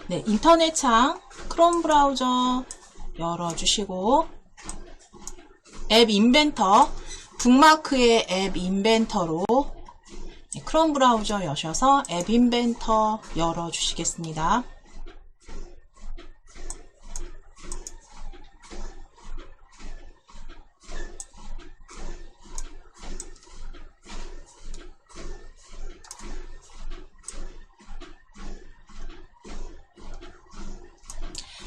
네, 인터넷 창 크롬 브라우저 열어주시고 앱 인벤터, 북마크의 앱 인벤터로 크롬 브라우저 여셔서 앱 인벤터 열어주시겠습니다.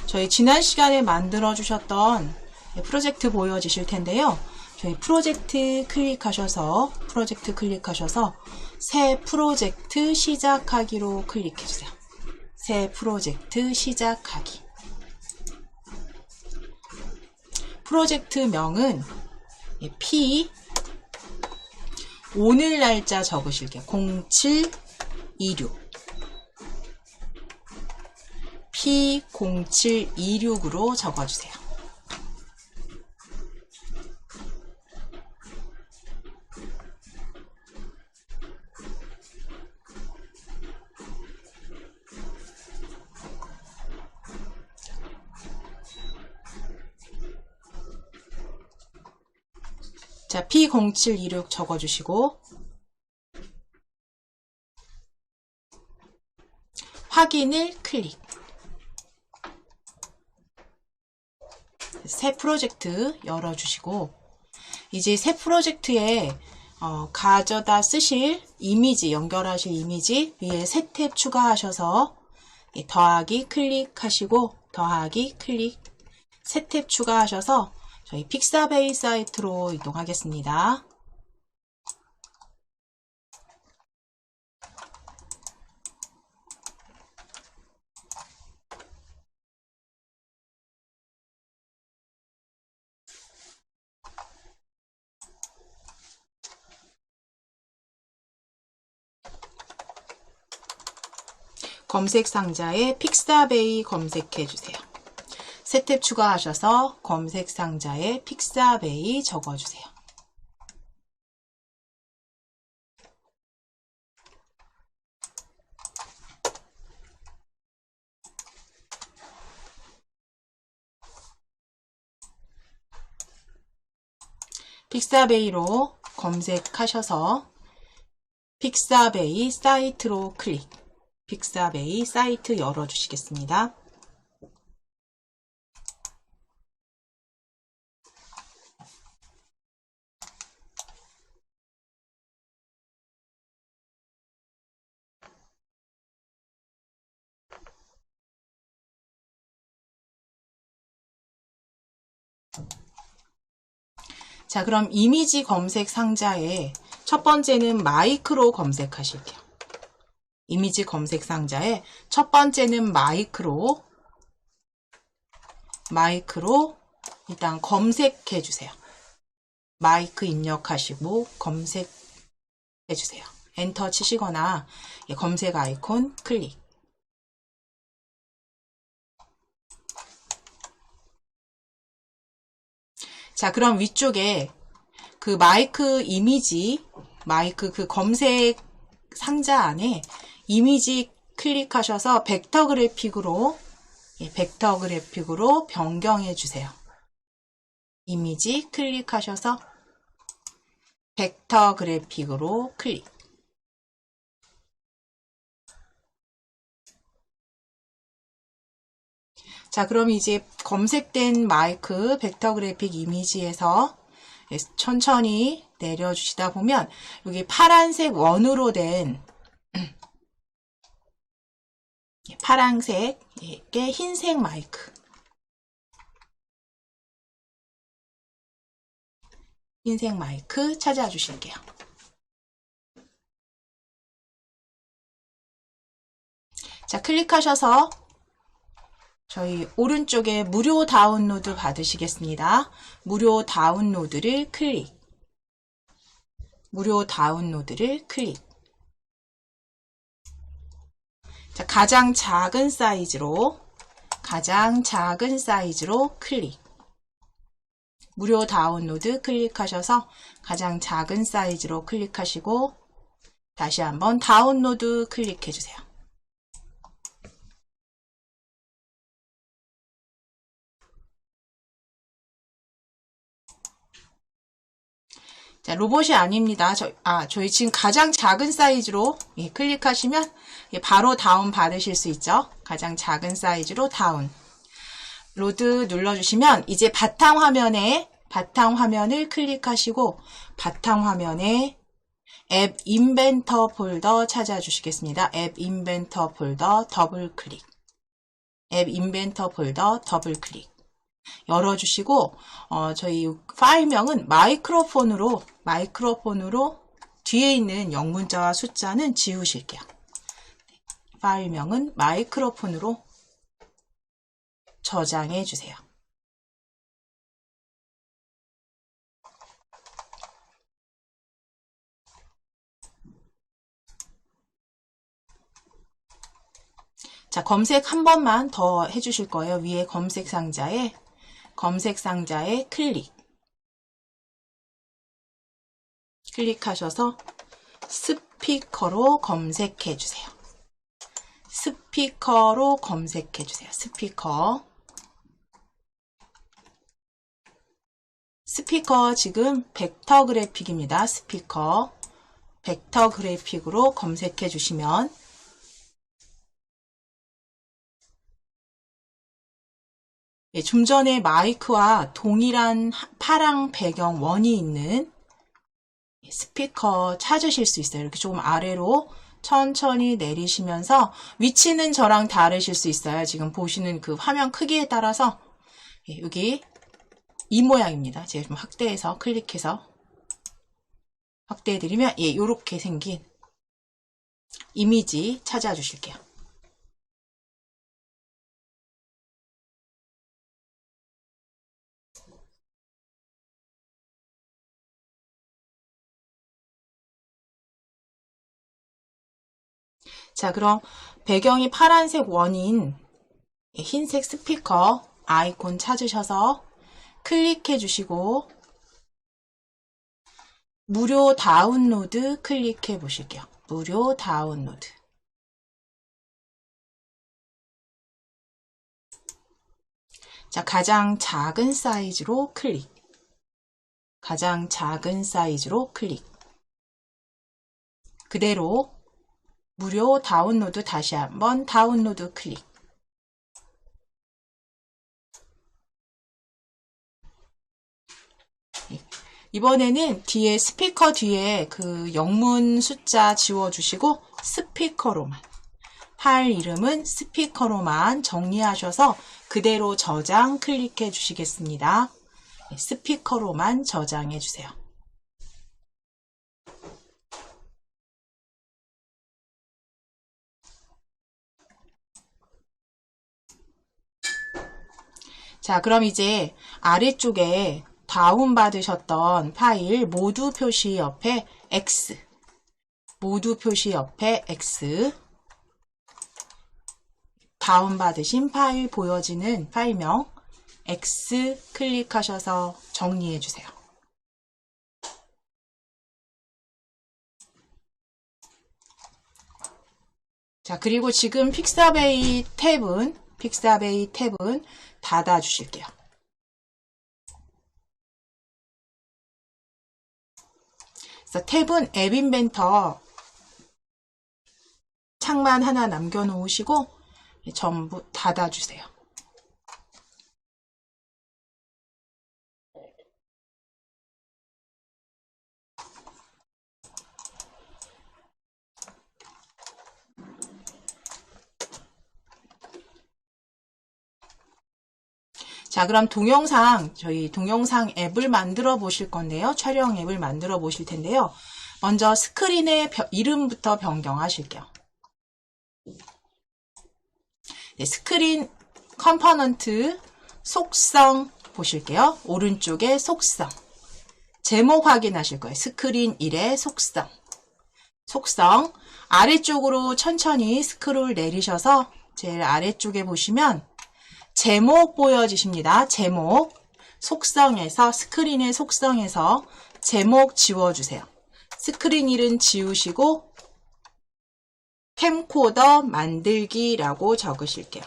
저희 지난 시간에 만들어 주셨던 프로젝트 보여지실 텐데요. 저희 프로젝트 클릭하셔서 새 프로젝트 시작하기로 클릭해 주세요. 새 프로젝트 시작하기. 프로젝트 명은 P 오늘 날짜 적으실게요. 0726 P0726으로 적어주세요. 자, P0726 적어주시고 확인을 클릭. 새 프로젝트 열어주시고 이제 새 프로젝트에 가져다 쓰실 이미지, 연결하실 이미지 위에 새 탭 추가하셔서 더하기 클릭하시고 더하기 클릭 새 탭 추가하셔서 저희 픽사베이 사이트로 이동하겠습니다. 검색 상자에 픽사베이 검색해 주세요. 새 탭 추가하셔서 검색 상자에 픽사베이 적어주세요. 픽사베이로 검색하셔서 픽사베이 사이트로 클릭. 픽사베이 사이트 열어주시겠습니다. 자, 그럼 이미지 검색 상자에 첫 번째는 마이크로 검색하실게요. 이미지 검색 상자에 첫 번째는 마이크로 일단 검색해 주세요. 마이크 입력하시고 검색해 주세요. 엔터 치시거나 검색 아이콘 클릭. 자, 그럼 위쪽에 그 마이크 이미지, 마이크 그 검색 상자 안에 이미지 클릭하셔서 벡터 그래픽으로 변경해 주세요. 이미지 클릭하셔서 벡터 그래픽으로 클릭. 자, 그럼 이제 검색된 마이크 벡터 그래픽 이미지에서 천천히 내려주시다 보면 여기 파란색 원으로 된 파란색에 흰색 마이크, 찾아주실게요. 자, 클릭하셔서 저희 오른쪽에 무료 다운로드 받으시겠습니다. 무료 다운로드를 클릭. 자, 가장 작은 사이즈로 클릭. 무료 다운로드 클릭하셔서 가장 작은 사이즈로 클릭하시고 다시 한번 다운로드 클릭해 주세요. 자, 로봇이 아닙니다. 저희 지금 가장 작은 사이즈로 클릭하시면 바로 다운 받으실 수 있죠. 가장 작은 사이즈로 다운. 로드 눌러주시면 이제 바탕화면을 클릭하시고 바탕화면에 앱 인벤터 폴더 찾아주시겠습니다. 앱 인벤터 폴더 더블 클릭. 앱 인벤터 폴더 더블 클릭. 열어주시고 저희 파일명은 마이크로폰으로 뒤에 있는 영문자와 숫자는 지우실게요. 파일명은 마이크로폰으로 저장해 주세요. 자, 검색 한 번만 더 해주실 거예요. 위에 검색 상자에 클릭하셔서 스피커로 검색해 주세요. 스피커로 검색해 주세요. 스피커 지금 벡터 그래픽입니다. 스피커 벡터 그래픽으로 검색해 주시면 좀 전에 마이크와 동일한 파랑 배경 원이 있는 스피커 찾으실 수 있어요. 이렇게 조금 아래로 천천히 내리시면서 위치는 저랑 다르실 수 있어요. 지금 보시는 그 화면 크기에 따라서 여기 이 모양입니다. 제가 좀 확대해서 클릭해서 확대해드리면 이렇게 생긴 이미지 찾아주실게요. 자, 그럼 배경이 파란색 원인 흰색 스피커 아이콘 찾으셔서 클릭해 주시고 무료 다운로드 클릭해 보실게요. 무료 다운로드. 자, 가장 작은 사이즈로 클릭. 가장 작은 사이즈로 클릭. 그대로 무료 다운로드 다시 한번 다운로드 클릭. 이번에는 뒤에 스피커 뒤에 그 영문 숫자 지워주시고 스피커로만 파일 이름은 스피커로만 정리하셔서 그대로 저장 클릭해 주시겠습니다. 스피커로만 저장해 주세요. 자, 그럼 이제 아래쪽에 다운받으셨던 파일 모두 표시 옆에 X, 모두 표시 옆에 X, 다운받으신 파일 보여지는 파일명 X 클릭하셔서 정리해 주세요. 자, 그리고 지금 픽사베이 탭은 닫아 주실게요. 그래서 탭은 앱 인벤터 창만 하나 남겨놓으시고 전부 닫아주세요. 자, 그럼 저희 동영상 앱을 만들어 보실 건데요. 촬영 앱을 만들어 보실 텐데요. 먼저 스크린의 이름부터 변경하실게요. 네, 스크린 컴포넌트 속성 보실게요. 오른쪽에 속성. 제목 확인하실 거예요. 스크린 1의 속성. 아래쪽으로 천천히 스크롤 내리셔서 제일 아래쪽에 보시면 제목 보여지십니다. 제목. 스크린의 속성에서 제목 지워주세요. 스크린 1은 지우시고 캠코더 만들기라고 적으실게요.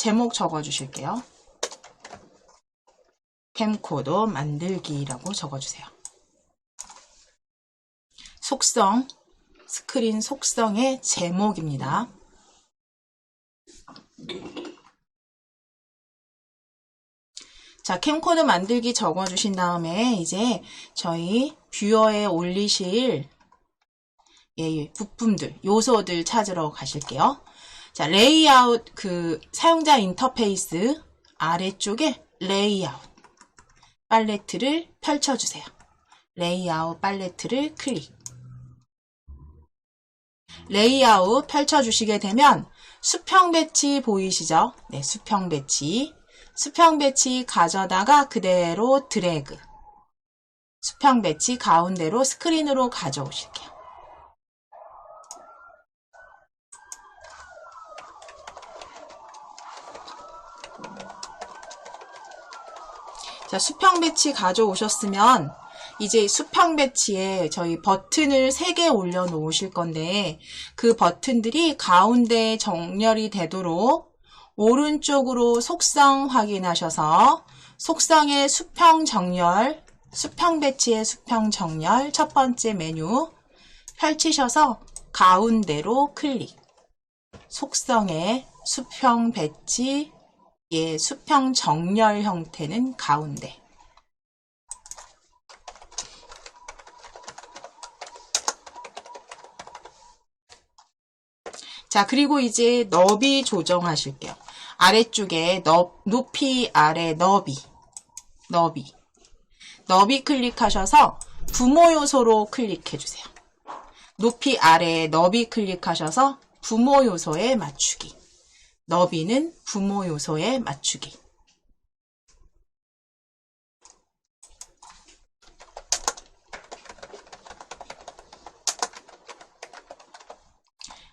제목 적어주실게요. 캠코더 만들기라고 적어주세요. 속성, 스크린 속성의 제목입니다. 자, 캠코더 만들기 적어주신 다음에 이제 저희 뷰어에 올리실 부품들, 요소들 찾으러 가실게요. 자, 레이아웃, 사용자 인터페이스 아래쪽에 레이아웃 팔레트를 펼쳐주세요. 레이아웃 팔레트를 클릭. 레이아웃 펼쳐주시게 되면 수평 배치 보이시죠? 네, 수평 배치. 수평 배치 가져다가 그대로 드래그. 수평 배치 가운데로 스크린으로 가져오실게요. 자, 수평 배치 가져오셨으면 이제 수평 배치에 저희 버튼을 3개 올려 놓으실 건데 그 버튼들이 가운데 정렬이 되도록 오른쪽으로 속성 확인하셔서 속성의 수평 정렬, 수평 배치의 수평 정렬 첫 번째 메뉴 펼치셔서 가운데로 클릭. 속성의 수평 배치의 수평 정렬 형태는 가운데. 자, 그리고 이제 너비 조정하실게요. 아래쪽에 높이 아래 너비 클릭하셔서 부모 요소로 클릭해 주세요. 높이 아래 너비 클릭하셔서 부모 요소에 맞추기. 너비는 부모 요소에 맞추기.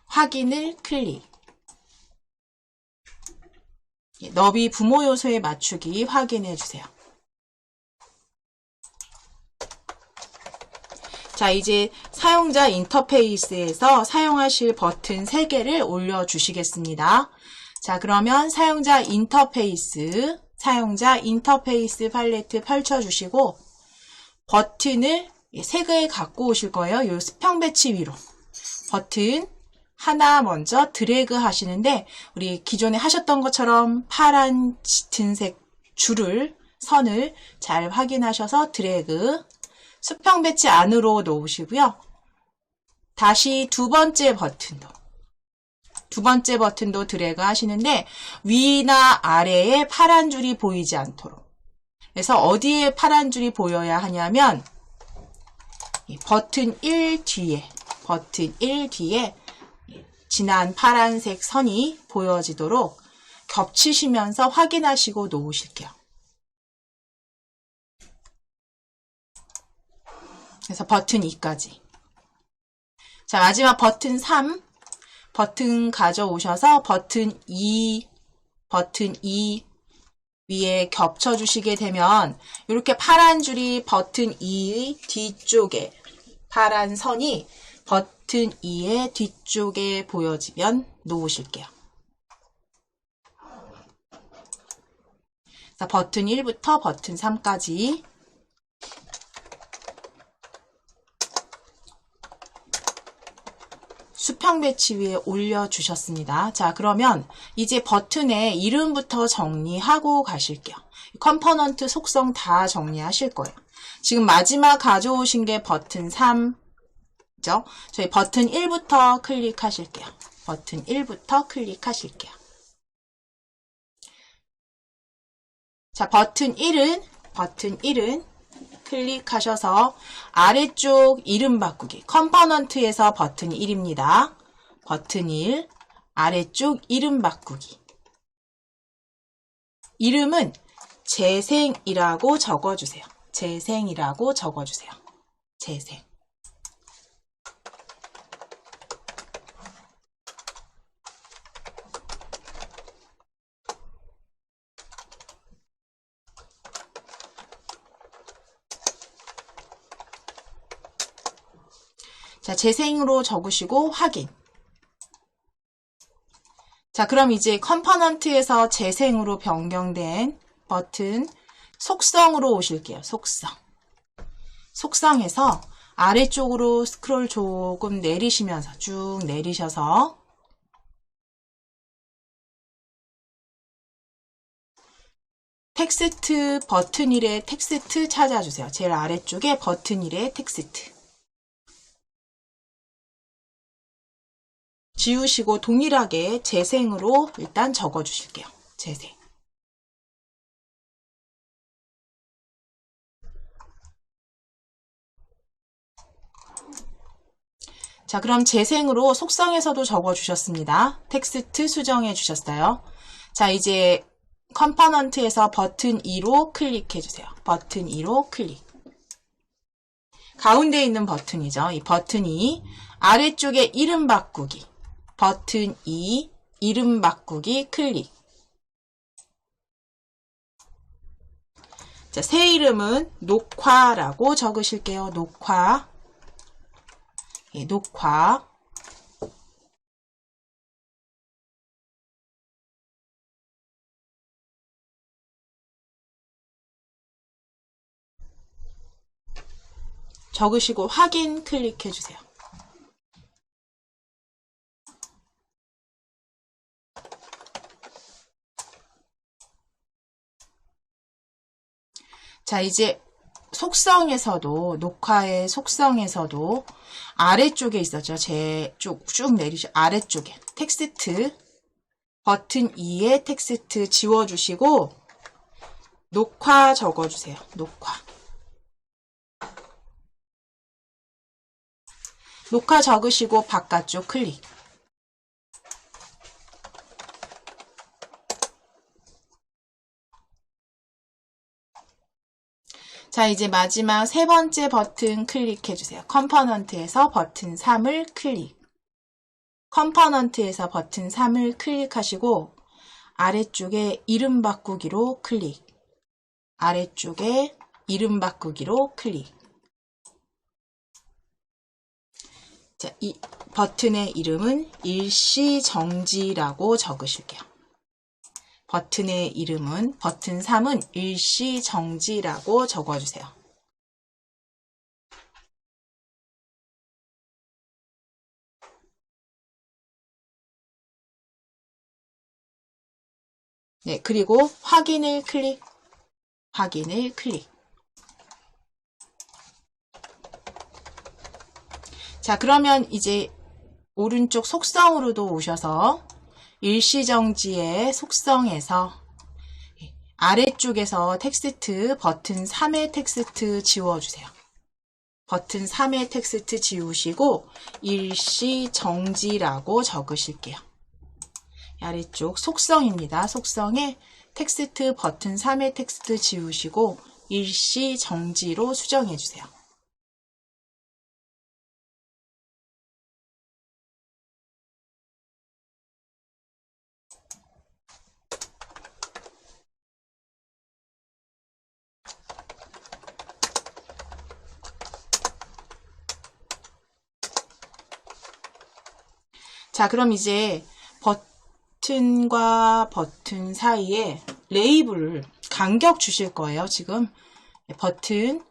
확인을 클릭. 너비 부모 요소에 맞추기 확인해 주세요. 자, 이제 사용자 인터페이스에서 사용하실 버튼 3개를 올려주시겠습니다. 자, 그러면 사용자 인터페이스 팔레트 펼쳐주시고 버튼을 3개 갖고 오실 거예요. 이 수평 배치 위로. 버튼 하나 먼저 드래그 하시는데 우리 기존에 하셨던 것처럼 파란 짙은색 선을 잘 확인하셔서 드래그. 수평 배치 안으로 놓으시고요. 다시 두 번째 버튼도 드래그 하시는데 위나 아래에 파란 줄이 보이지 않도록. 그래서 어디에 파란 줄이 보여야 하냐면 버튼 1 뒤에 진한 파란색 선이 보여지도록 겹치시면서 확인하시고 놓으실게요. 그래서 버튼 2까지. 자, 마지막 버튼 3. 버튼 가져오셔서 버튼 2 위에 겹쳐주시게 되면 이렇게 파란 줄이 버튼 2의 뒤쪽에 파란 선이 버튼 2의 뒤쪽에 보여지면 놓으실게요. 자, 버튼 1부터 버튼 3까지 수평 배치 위에 올려주셨습니다. 자, 그러면 이제 버튼의 이름부터 정리하고 가실게요. 컴포넌트 속성 다 정리하실 거예요. 지금 마지막 가져오신 게 버튼 3죠? 저희 버튼 1부터 클릭하실게요. 버튼 1부터 클릭하실게요. 자, 버튼 1은 클릭하셔서 아래쪽 이름 바꾸기. 컴포넌트에서 버튼 1입니다. 버튼 1, 아래쪽 이름 바꾸기. 이름은 재생이라고 적어주세요. 재생이라고 적어주세요. 재생. 자, 재생으로 적으시고 확인. 자, 그럼 이제 컴포넌트에서 재생으로 변경된 버튼 속성으로 오실게요. 속성. 속성에서 아래쪽으로 스크롤 조금 내리시면서 쭉 내리셔서 텍스트 버튼 1의 텍스트 찾아주세요. 제일 아래쪽에 버튼 1의 텍스트. 지우시고 동일하게 재생으로 일단 적어주실게요. 재생. 자, 그럼 재생으로 속성에서도 적어주셨습니다. 텍스트 수정해 주셨어요. 자, 이제 컴포넌트에서 버튼 2로 클릭해주세요. 버튼 2로 클릭. 가운데 있는 버튼이죠. 이 버튼 2, 아래쪽에 이름 바꾸기. 버튼 2, 이름 바꾸기 클릭. 자, 새 이름은 녹화라고 적으실게요. 녹화. 예, 녹화. 적으시고 확인 클릭해 주세요. 자, 이제 속성에서도, 녹화의 속성에서도 아래쪽에 있었죠. 쭉 내리시고 아래쪽에 텍스트 버튼 2의 텍스트 지워주시고 녹화 적어주세요. 녹화. 녹화 적으시고 바깥쪽 클릭. 자, 이제 마지막 세 번째 버튼 클릭해주세요. 컴포넌트에서 버튼 3을 클릭. 컴포넌트에서 버튼 3을 클릭하시고 아래쪽에 이름 바꾸기로 클릭. 아래쪽에 이름 바꾸기로 클릭. 자, 이 버튼의 이름은 일시정지라고 적으실게요. 버튼의 이름은 버튼 3은 일시정지라고 적어주세요. 네, 그리고 확인을 클릭. 확인을 클릭. 자, 그러면 이제 오른쪽 속성으로도 오셔서 일시정지의 속성에서 아래쪽에서 텍스트 버튼 3의 텍스트 지워주세요. 버튼 3의 텍스트 지우시고 일시정지라고 적으실게요. 아래쪽 속성입니다. 속성에 텍스트 버튼 3의 텍스트 지우시고 일시정지로 수정해주세요. 자, 그럼 이제 버튼과 버튼 사이에 레이블을 간격 주실 거예요. 지금 버튼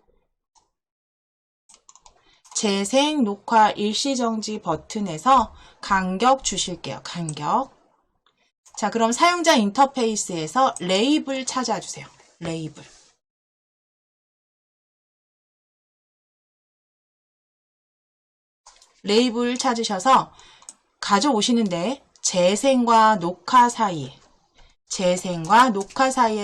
재생 녹화 일시정지 버튼에서 간격 주실게요. 간격. 자, 그럼 사용자 인터페이스에서 레이블 찾아주세요. 레이블. 레이블 찾으셔서 가져오시는데 재생과 녹화 사이에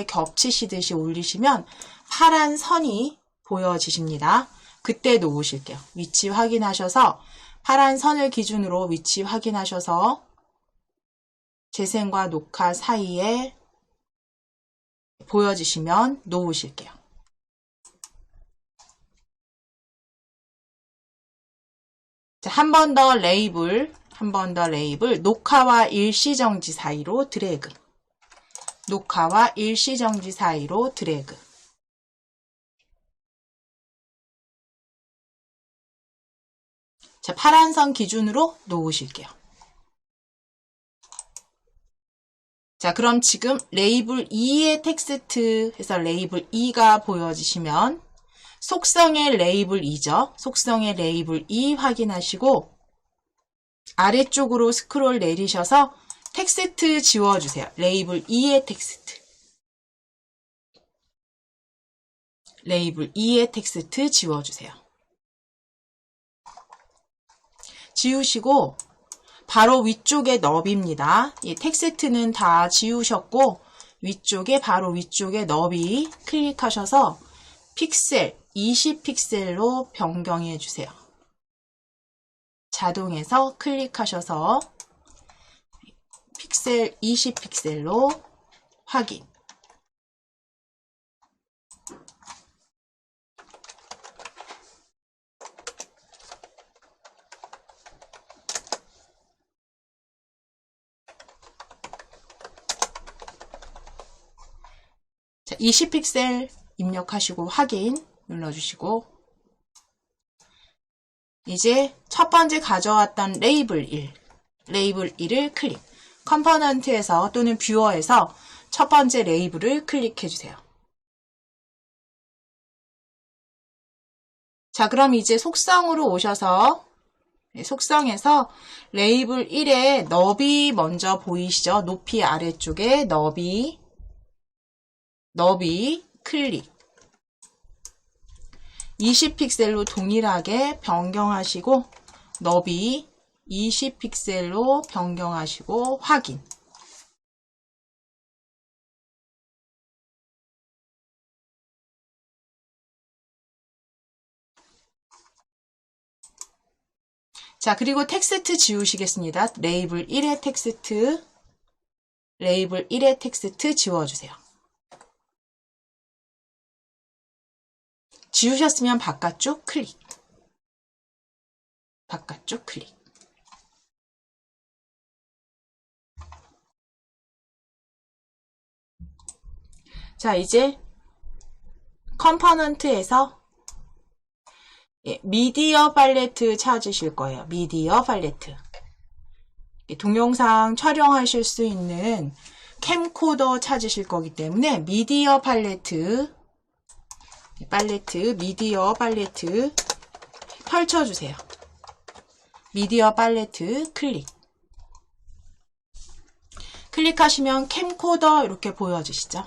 겹치시듯이 올리시면 파란 선이 보여지십니다. 그때 놓으실게요. 위치 확인하셔서 파란 선을 기준으로 위치 확인하셔서 재생과 녹화 사이에 보여지시면 놓으실게요. 한 번 더 레이블, 녹화와 일시정지 사이로 드래그. 녹화와 일시정지 사이로 드래그. 자, 파란 선 기준으로 놓으실게요. 자, 그럼 지금 레이블 2의 텍스트 해서 레이블 2가 보여지시면 속성의 레이블 2죠. 속성의 레이블 2 확인하시고 아래쪽으로 스크롤 내리셔서 텍스트 지워주세요. 레이블 2의 텍스트. 레이블 2의 텍스트 지워주세요. 지우시고 바로 위쪽에 너비입니다. 이 텍스트는 다 지우셨고 위쪽에 바로 위쪽에 너비 클릭하셔서 픽셀 20픽셀로 변경해 주세요. 자동에서 클릭하셔서 픽셀 20픽셀로 확인. 자, 20픽셀 입력하시고 확인 눌러주시고 이제 첫 번째 가져왔던 레이블 1, 레이블 1을 클릭. 컴포넌트에서 또는 뷰어에서 첫 번째 레이블을 클릭해 주세요. 자, 그럼 이제 속성으로 오셔서 속성에서 레이블 1의 너비 먼저 보이시죠? 높이 아래쪽에 너비 클릭. 20픽셀로 동일하게 변경하시고 너비 20픽셀로 변경하시고 확인. 자, 그리고 텍스트 지우시겠습니다. 레이블 1의 텍스트 지워주세요. 지우셨으면 바깥쪽 클릭. 바깥쪽 클릭. 자, 이제 컴포넌트에서 미디어 팔레트 찾으실 거예요. 미디어 팔레트. 동영상 촬영하실 수 있는 캠코더 찾으실 거기 때문에 미디어 팔레트, 미디어 팔레트 펼쳐주세요. 미디어 팔레트 클릭. 클릭하시면 캠코더 이렇게 보여지시죠?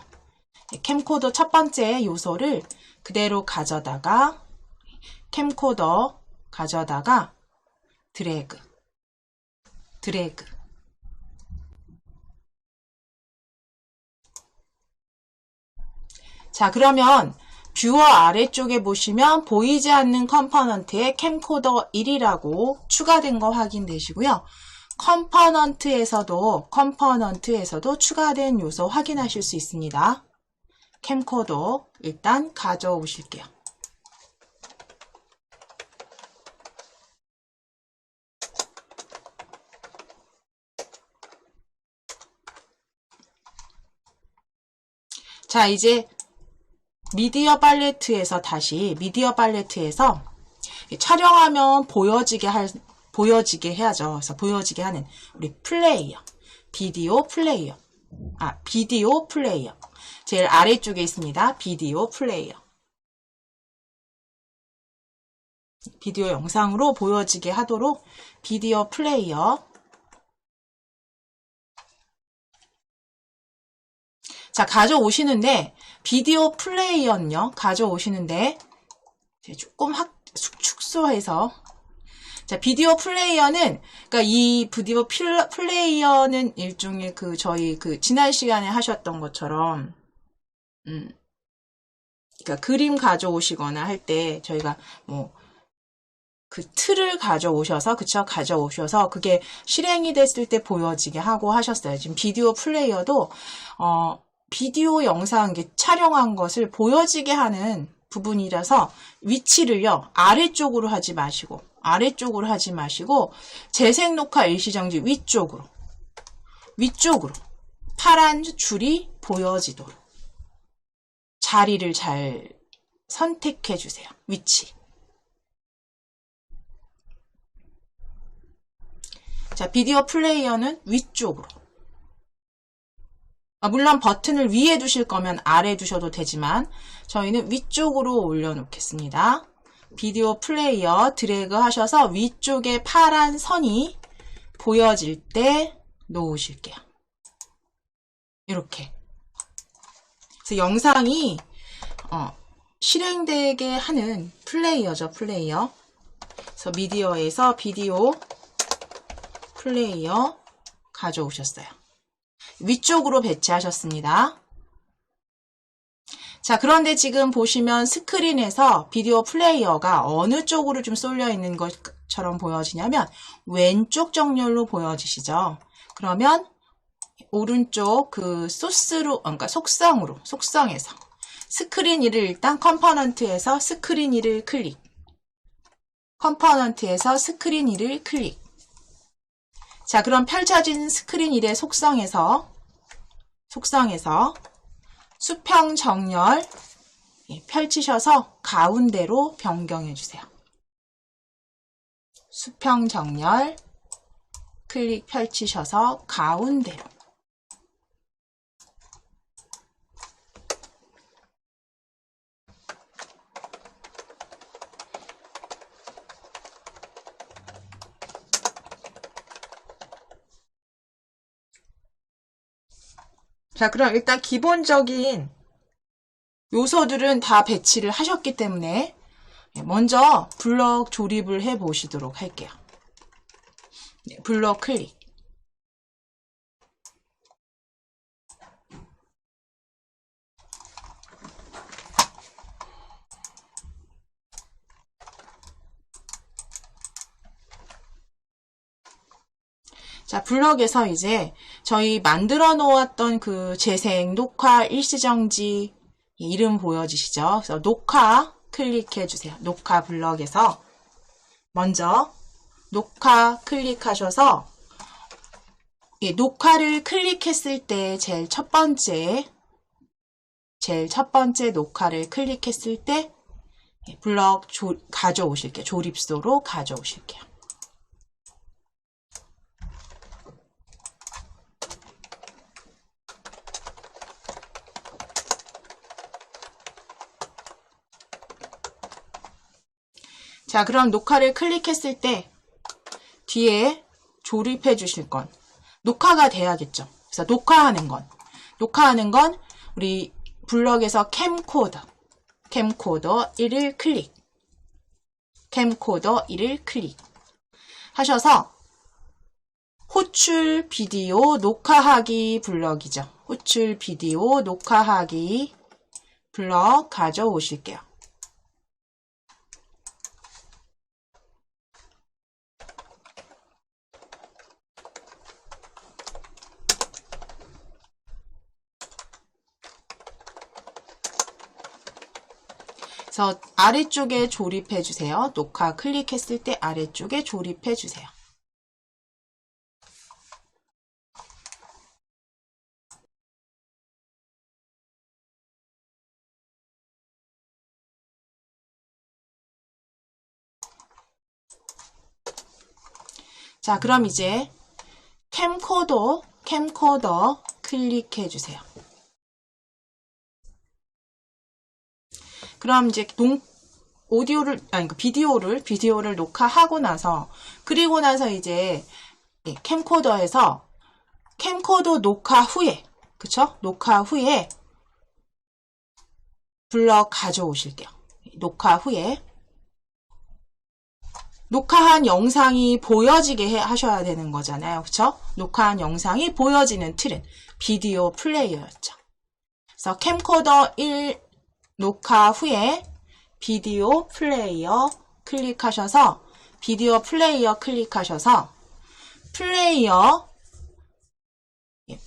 캠코더 첫 번째 요소를 그대로 가져다가 캠코더 가져다가 드래그. 자, 그러면 뷰어 아래쪽에 보시면 보이지 않는 컴포넌트에 캠코더 1이라고 추가된 거 확인되시고요. 컴포넌트에서도 추가된 요소 확인하실 수 있습니다. 캠코더 일단 가져오실게요. 자, 이제 미디어 팔레트에서 촬영하면 보여지게 해야죠. 그래서 보여지게 하는 우리 플레이어, 비디오 플레이어. 제일 아래쪽에 있습니다. 비디오 플레이어. 비디오 영상으로 보여지게 하도록 비디오 플레이어. 자, 가져오시는데 비디오 플레이어는요. 가져오시는데 조금 축소해서 자, 비디오 플레이어는 그러니까 이 비디오 플레이어는 일종의 저희 지난 시간에 하셨던 것처럼 그러니까 그림 가져오시거나 할 때 저희가 틀을 가져오셔서 그게 실행이 됐을 때 보여지게 하고 하셨어요. 지금 비디오 플레이어도 비디오 영상 촬영한 것을 보여지게 하는 부분이라서 위치를요 아래쪽으로 하지 마시고 재생 녹화 일시정지 위쪽으로 파란 줄이 보여지도록 자리를 잘 선택해 주세요. 위치. 자, 비디오 플레이어는 위쪽으로 물론 버튼을 위에 두실 거면 아래 두셔도 되지만 저희는 위쪽으로 올려놓겠습니다. 비디오 플레이어 드래그 하셔서 위쪽에 파란 선이 보여질 때 놓으실게요. 이렇게. 그래서 영상이 실행되게 하는 플레이어죠, 플레이어. 그래서 미디어에서 비디오 플레이어 가져오셨어요. 위쪽으로 배치하셨습니다. 자, 그런데 지금 보시면 스크린에서 비디오 플레이어가 어느 쪽으로 좀 쏠려 있는 것처럼 보여지냐면 왼쪽 정렬로 보여지시죠? 그러면 오른쪽 그 소스로, 그러니까 속성에서 스크린 1을 일단 컴포넌트에서 스크린 1을 클릭. 컴포넌트에서 스크린 1을 클릭. 자, 그럼 펼쳐진 스크린 1의 속성에서 수평 정렬 펼치셔서 가운데로 변경해 주세요. 수평 정렬 클릭 펼치셔서 가운데로. 자, 그럼 일단 기본적인 요소들은 다 배치를 하셨기 때문에 먼저 블럭 조립을 해 보시도록 할게요. 블럭 클릭. 자, 블럭에서 이제 저희 만들어 놓았던 그 재생, 녹화, 일시정지 이름 보여지시죠? 그래서 녹화 클릭해 주세요. 녹화 블럭에서 먼저 녹화 클릭하셔서 녹화를 클릭했을 때 제일 첫 번째 녹화를 클릭했을 때 블럭 가져오실게요. 조립소로 가져오실게요. 자, 그럼 녹화를 클릭했을 때 뒤에 조립해 주실 건 녹화가 돼야겠죠. 그래서 녹화하는 건 우리 블럭에서 캠코더 1을 클릭. 캠코더 1을 클릭 하셔서 호출 비디오 녹화하기 블럭이죠. 호출 비디오 녹화하기 블럭 가져오실게요. 그래서 아래쪽에 조립해 주세요. 녹화 클릭했을 때 아래쪽에 조립해 주세요. 자, 그럼 이제 캠코더 클릭해 주세요. 그럼 이제 비디오를 녹화하고 나서, 그리고 나서 이제 캠코더에서 캠코더 녹화 후에, 그쵸? 녹화 후에 블럭 가져오실게요. 녹화 후에 녹화한 영상이 보여지게 하셔야 되는 거잖아요. 그쵸? 녹화한 영상이 보여지는 틀은 비디오 플레이어였죠. 그래서 캠코더 1 녹화 후에 비디오 플레이어 클릭하셔서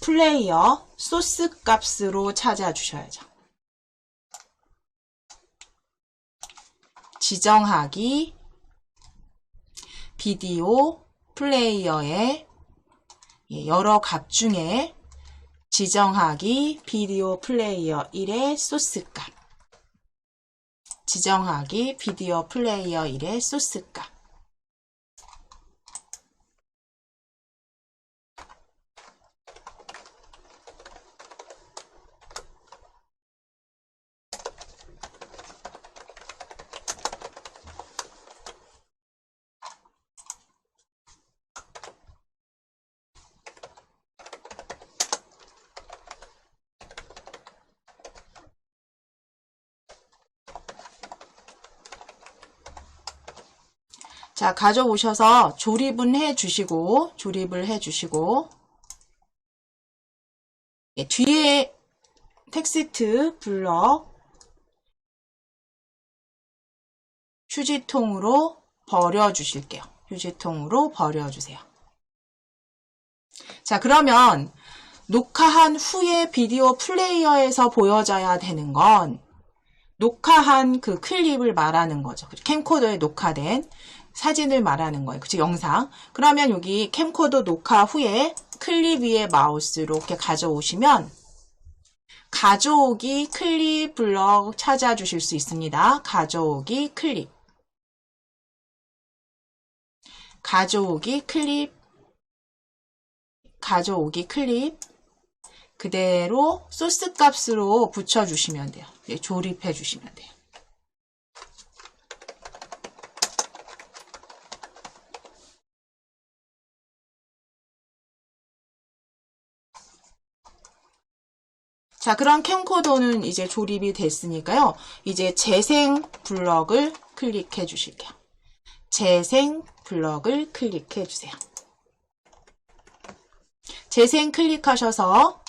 플레이어 소스 값으로 찾아주셔야죠. 지정하기 비디오 플레이어의 여러 값 중에 지정하기 비디오 플레이어 1의 소스 값. 지정하기 비디오 플레이어 1의 소스 값. 자, 가져오셔서 조립을 해주시고, 예, 뒤에 텍스트 블럭 휴지통으로 버려주실게요. 휴지통으로 버려주세요. 자, 그러면 녹화한 후에 비디오 플레이어에서 보여져야 되는 건 녹화한 그 클립을 말하는 거죠. 캠코더에 녹화된 사진을 말하는 거예요. 그치, 영상. 그러면 여기 캠코더 녹화 후에 클립 위에 마우스로 이렇게 가져오시면 가져오기 클립 블럭 찾아주실 수 있습니다. 가져오기 클립. 가져오기 클립. 그대로 소스 값으로 붙여주시면 돼요. 네, 조립해 주시면 돼요. 자, 그럼 캠코더는 이제 조립이 됐으니까요. 이제 재생 블럭을 클릭해 주실게요. 재생 블럭을 클릭해 주세요. 재생 클릭하셔서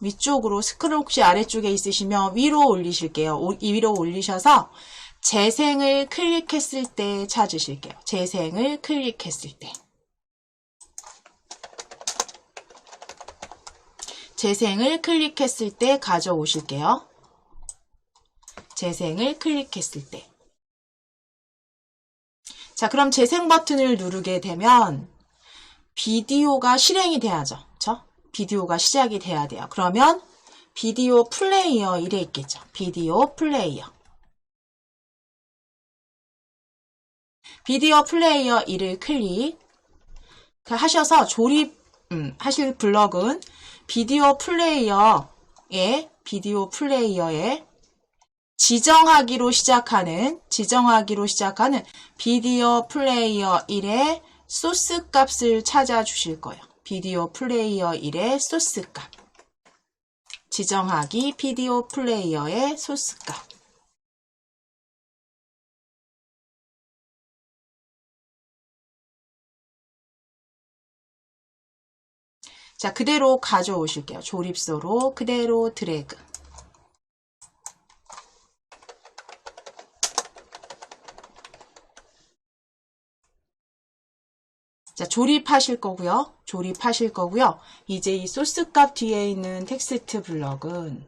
위쪽으로 스크롤 혹시 아래쪽에 있으시면 위로 올리실게요. 위로 올리셔서 재생을 클릭했을 때 찾으실게요. 재생을 클릭했을 때. 재생을 클릭했을 때 가져오실게요. 재생을 클릭했을 때. 자, 그럼 재생 버튼을 누르게 되면 비디오가 실행이 돼야죠. 그쵸? 비디오가 시작이 돼야 돼요. 그러면 비디오 플레이어 이래 있겠죠. 비디오 플레이어. 비디오 플레이어 이를 클릭하셔서 하실 블럭은 비디오 플레이어에 지정하기로 시작하는 비디오 플레이어 1의 소스 값을 찾아주실 거예요. 비디오 플레이어 1의 소스 값. 지정하기 비디오 플레이어의 소스 값. 자, 그대로 가져오실게요. 조립소로 그대로 드래그. 자, 조립하실 거고요. 이제 이 소스 값 뒤에 있는 텍스트 블럭은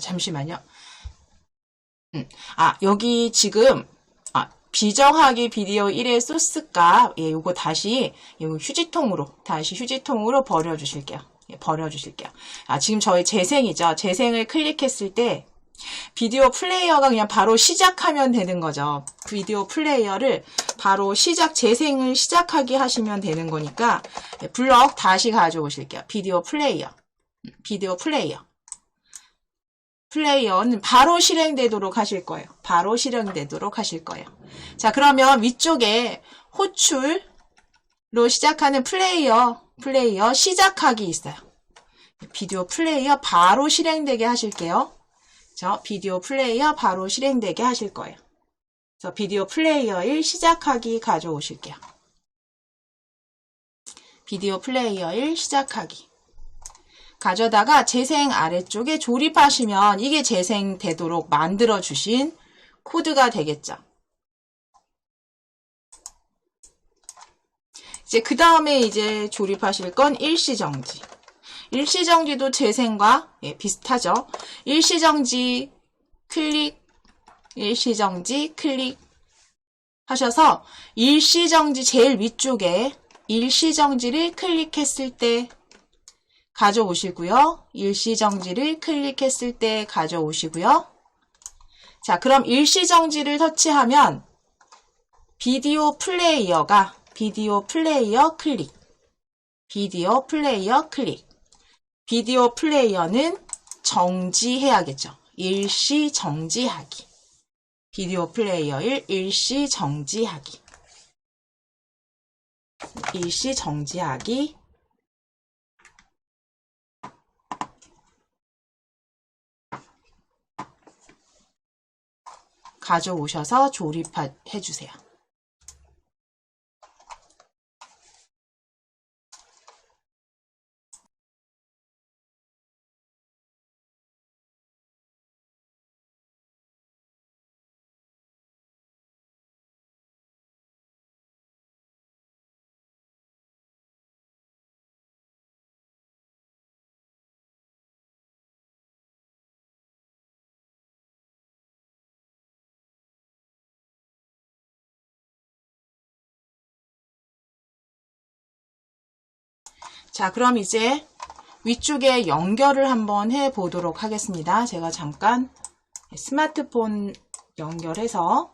잠시만요. 여기 지금 비정하기 비디오 1의 소스 값, 요거 다시 휴지통으로 버려주실게요. 버려주실게요. 지금 저희 재생이죠. 재생을 클릭했을 때 비디오 플레이어가 그냥 바로 시작하면 되는 거죠. 비디오 플레이어를 바로 재생을 시작하게 하시면 되는 거니까 블럭 다시 가져오실게요. 비디오 플레이어는 바로 실행되도록 하실 거예요. 자, 그러면 위쪽에 호출로 시작하는 플레이어 시작하기 있어요. 비디오 플레이어 바로 실행되게 하실게요. 비디오 플레이어 바로 실행되게 하실 거예요. 그래서 비디오 플레이어 1 시작하기 가져오실게요. 비디오 플레이어 1 시작하기. 가져다가 재생 아래쪽에 조립하시면 이게 재생되도록 만들어주신 코드가 되겠죠. 이제 그 다음에 이제 조립하실 건 일시정지. 일시정지도 재생과 비슷하죠. 일시정지 클릭 하셔서 일시정지 제일 위쪽에 일시정지를 클릭했을 때 가져오시고요. 자, 그럼 일시정지를 터치하면 비디오 플레이어 클릭. 비디오 플레이어는 정지해야겠죠. 일시 정지하기. 비디오 플레이어 1 일시 정지하기. 가져오셔서 조립해 주세요. 자, 그럼 이제 위쪽에 연결을 한번 해 보도록 하겠습니다. 제가 잠깐 스마트폰 연결해서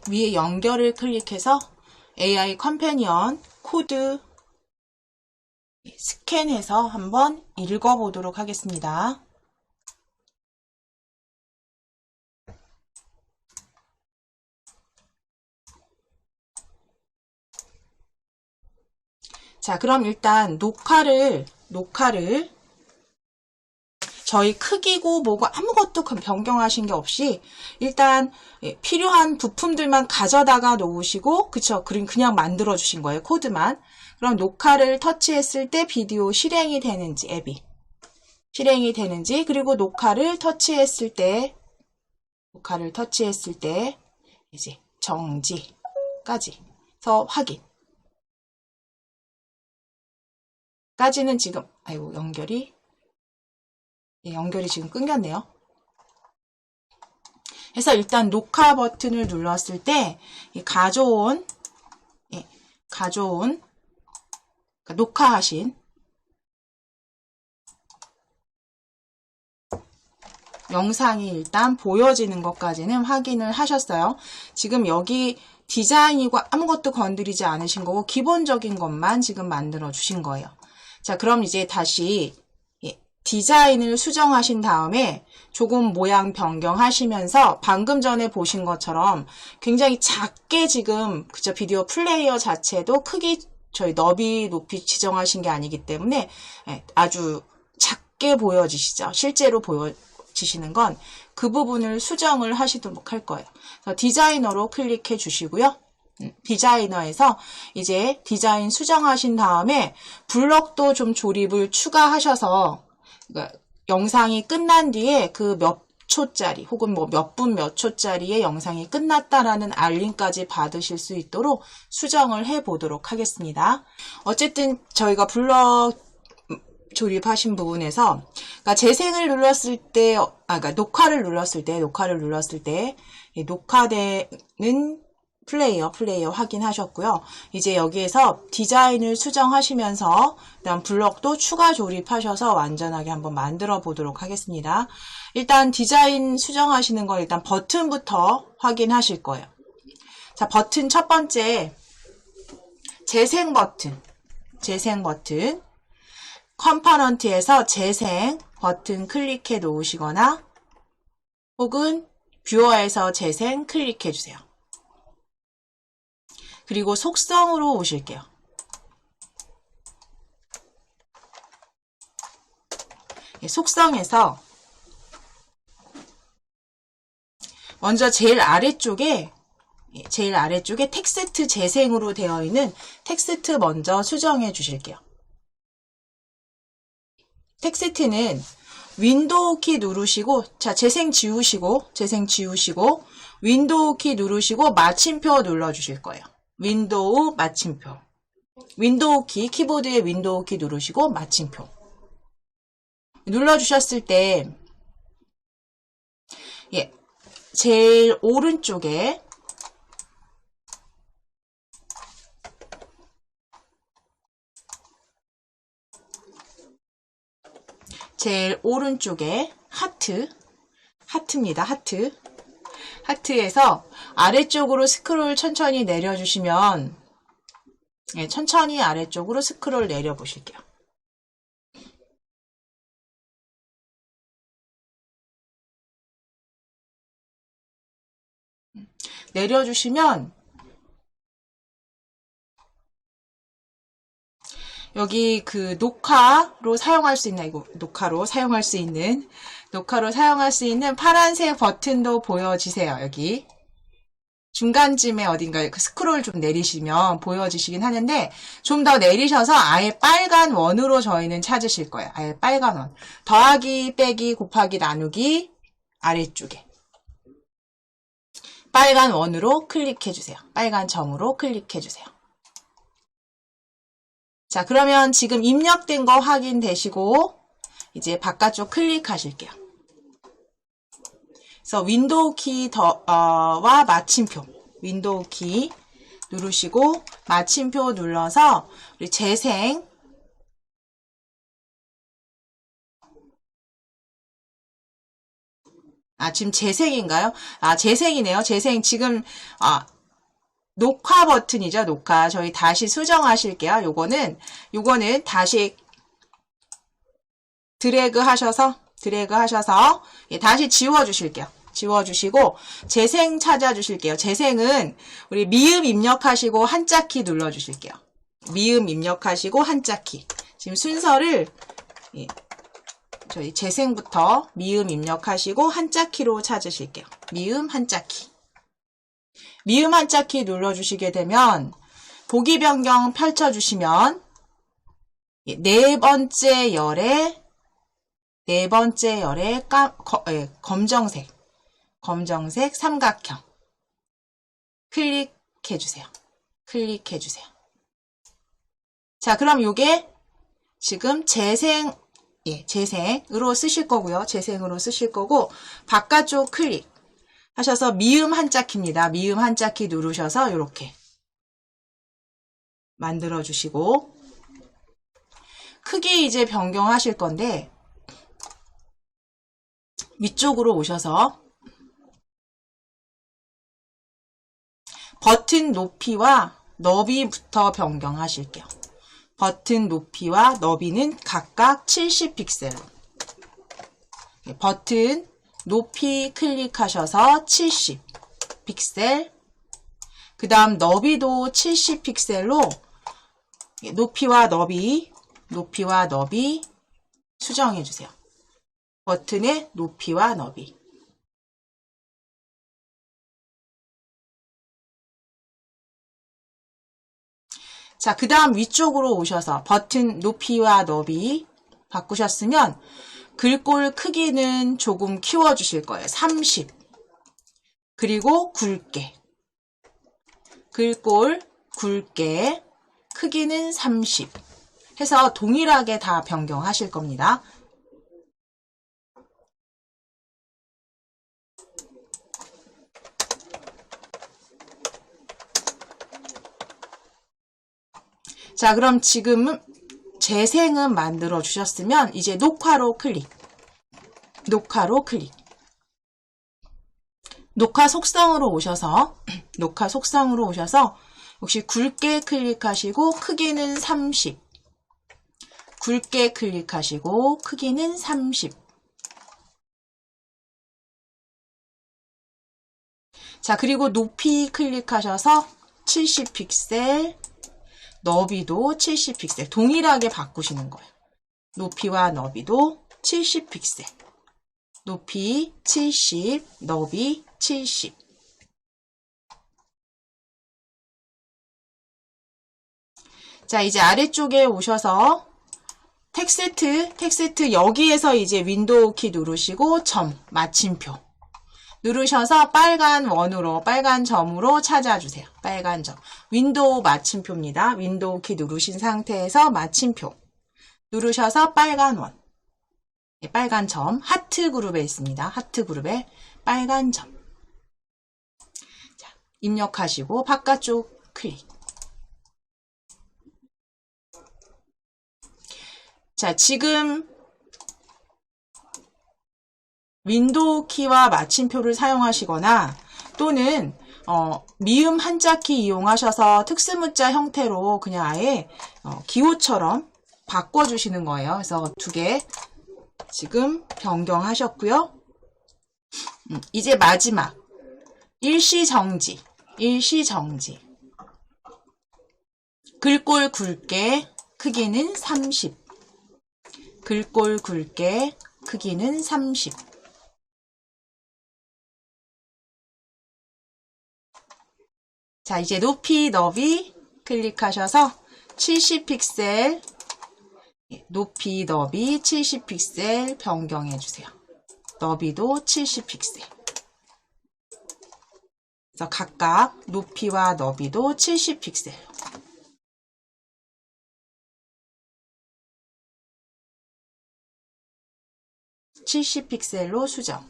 위에 연결을 클릭해서 AI 컴패니언 코드 스캔해서 한번 읽어보도록 하겠습니다. 자, 그럼 일단 녹화를 저희 크기고 뭐고 아무것도 변경하신 게 없이 일단 필요한 부품들만 가져다가 놓으시고, 그쵸? 그냥 만들어 주신 거예요. 코드만. 그럼 녹화를 터치했을 때 비디오 실행이 되는지, 앱이 실행이 되는지, 그리고 녹화를 터치했을 때 이제 정지까지서 확인. 까지는 지금 아이고 연결이 지금 끊겼네요. 그래서 일단 녹화 버튼을 눌렀을 때 가져온 그러니까 녹화하신 영상이 일단 보여지는 것까지는 확인을 하셨어요. 지금 여기 디자인이고 아무것도 건드리지 않으신 거고 기본적인 것만 지금 만들어 주신 거예요. 자, 그럼 이제 다시 디자인을 수정하신 다음에 조금 모양 변경하시면서 방금 전에 보신 것처럼 굉장히 작게 지금 그저 비디오 플레이어 자체도 크기 저희 너비 높이 지정하신 게 아니기 때문에 아주 작게 보여지시죠. 실제로 보여지시는 건 그 부분을 수정을 하시도록 할 거예요. 그래서 디자이너로 클릭해 주시고요. 디자이너에서 이제 디자인 수정하신 다음에 블럭도 좀 조립을 추가하셔서 그러니까 영상이 끝난 뒤에 그 몇 초짜리 혹은 뭐 몇 분 몇 초짜리의 영상이 끝났다라는 알림까지 받으실 수 있도록 수정을 해 보도록 하겠습니다. 어쨌든 저희가 블럭 조립하신 부분에서 그러니까 재생을 눌렀을 때, 그러니까 녹화를 눌렀을 때 녹화되는 플레이어 확인하셨고요. 이제 여기에서 디자인을 수정하시면서 그다음 블럭도 추가 조립하셔서 완전하게 한번 만들어 보도록 하겠습니다. 일단 디자인 수정하시는 건 일단 버튼부터 확인하실 거예요. 자, 버튼 첫 번째 재생 버튼 컴포넌트에서 재생 버튼 클릭해 놓으시거나 혹은 뷰어에서 재생 클릭해 주세요. 그리고 속성으로 오실게요. 속성에서 먼저 제일 아래쪽에 텍스트 재생으로 되어 있는 텍스트 먼저 수정해 주실게요. 텍스트는 윈도우 키 누르시고, 자, 재생 지우시고, 윈도우 키 누르시고, 마침표 눌러주실 거예요. 윈도우 마침표. 윈도우 키, 키보드에 윈도우 키 누르시고, 마침표. 눌러주셨을 때, 제일 오른쪽에, 하트입니다. 하트. 하트에서 아래쪽으로 스크롤 천천히 내려주시면, 예, 천천히 아래쪽으로 스크롤 내려보실게요. 내려주시면 여기 그 녹화로 사용할 수 있는, 이거 녹화로 사용할 수 있는 파란색 버튼도 보여지세요. 여기 중간쯤에 어딘가에 그 스크롤 좀 내리시면 보여지시긴 하는데, 좀 더 내리셔서 아예 빨간 원으로 저희는 찾으실 거예요. 아예 빨간 원. 더하기, 빼기, 곱하기, 나누기 아래쪽에 빨간 원으로 클릭해주세요. 빨간 점으로 클릭해주세요. 자, 그러면 지금 입력된 거 확인되시고 이제 바깥쪽 클릭하실게요. 그래서 윈도우 키와 마침표, 윈도우 키 누르시고 마침표 눌러서 우리 재생, 지금 재생인가요? 재생이네요. 재생 지금 녹화 버튼이죠. 녹화. 저희 다시 수정하실게요. 요거는 다시 드래그 하셔서 예, 다시 지워주실게요. 지워주시고 재생 찾아주실게요. 재생은 우리 미음 입력하시고 한자키 눌러주실게요. 미음 입력하시고 한자키. 지금 순서를, 예, 저희 재생부터 미음 입력하시고 한자키로 찾으실게요. 미음 한자키. 미음 한자키 눌러주시게 되면 보기 변경 펼쳐주시면 네 번째 열에 검정색 삼각형 클릭해주세요. 자, 그럼 요게 지금 재생으로 쓰실 거고요. 재생으로 쓰실 거고, 바깥쪽 클릭 하셔서 미음 한자키입니다. 미음 한자키 누르셔서 이렇게 만들어 주시고, 크기 이제 변경하실 건데 위쪽으로 오셔서 버튼 높이와 너비부터 변경하실게요. 버튼 높이와 너비는 각각 70픽셀. 버튼 높이 클릭하셔서 70픽셀. 그 다음 너비도 70픽셀로 높이와 너비 수정해 주세요. 버튼의 높이와 너비. 자, 그 다음 위쪽으로 오셔서 버튼 높이와 너비 바꾸셨으면 글꼴 크기는 조금 키워주실 거예요. 30. 그리고 글꼴 굵게 크기는 30 해서 동일하게 다 변경하실 겁니다. 자, 그럼 지금 재생은 만들어 주셨으면 이제 녹화로 클릭. 녹화 속성으로 오셔서 역시 굵게 클릭하시고 크기는 30. 굵게 클릭하시고 크기는 30. 자, 그리고 높이 클릭하셔서 70픽셀, 너비도 70픽셀 동일하게 바꾸시는 거예요. 높이와 너비도 70픽셀. 높이 70, 너비 70. 자, 이제 아래쪽에 오셔서 텍스트 여기에서 이제 윈도우 키 누르시고 점, 마침표 누르셔서 빨간 점으로 찾아주세요. 빨간 점. 윈도우 마침표입니다. 윈도우 키 누르신 상태에서 마침표 누르셔서 빨간 원. 네, 빨간 점. 하트 그룹에 있습니다. 하트 그룹에 빨간 점. 자, 입력하시고 바깥쪽 클릭. 자, 지금 윈도우 키와 마침표를 사용하시거나 또는 미음 한자키 이용하셔서 특수문자 형태로 그냥 아예 기호처럼 바꿔주시는 거예요. 그래서 두 개 지금 변경하셨고요. 이제 마지막 일시정지. 글꼴 굵게 크기는 30. 글꼴 굵게 크기는 30. 자, 이제 높이, 너비 클릭하셔서 70픽셀, 높이, 너비 70픽셀 변경해 주세요. 너비도 70픽셀. 그래서 각각 높이와 너비도 70픽셀. (70픽셀로) 수정.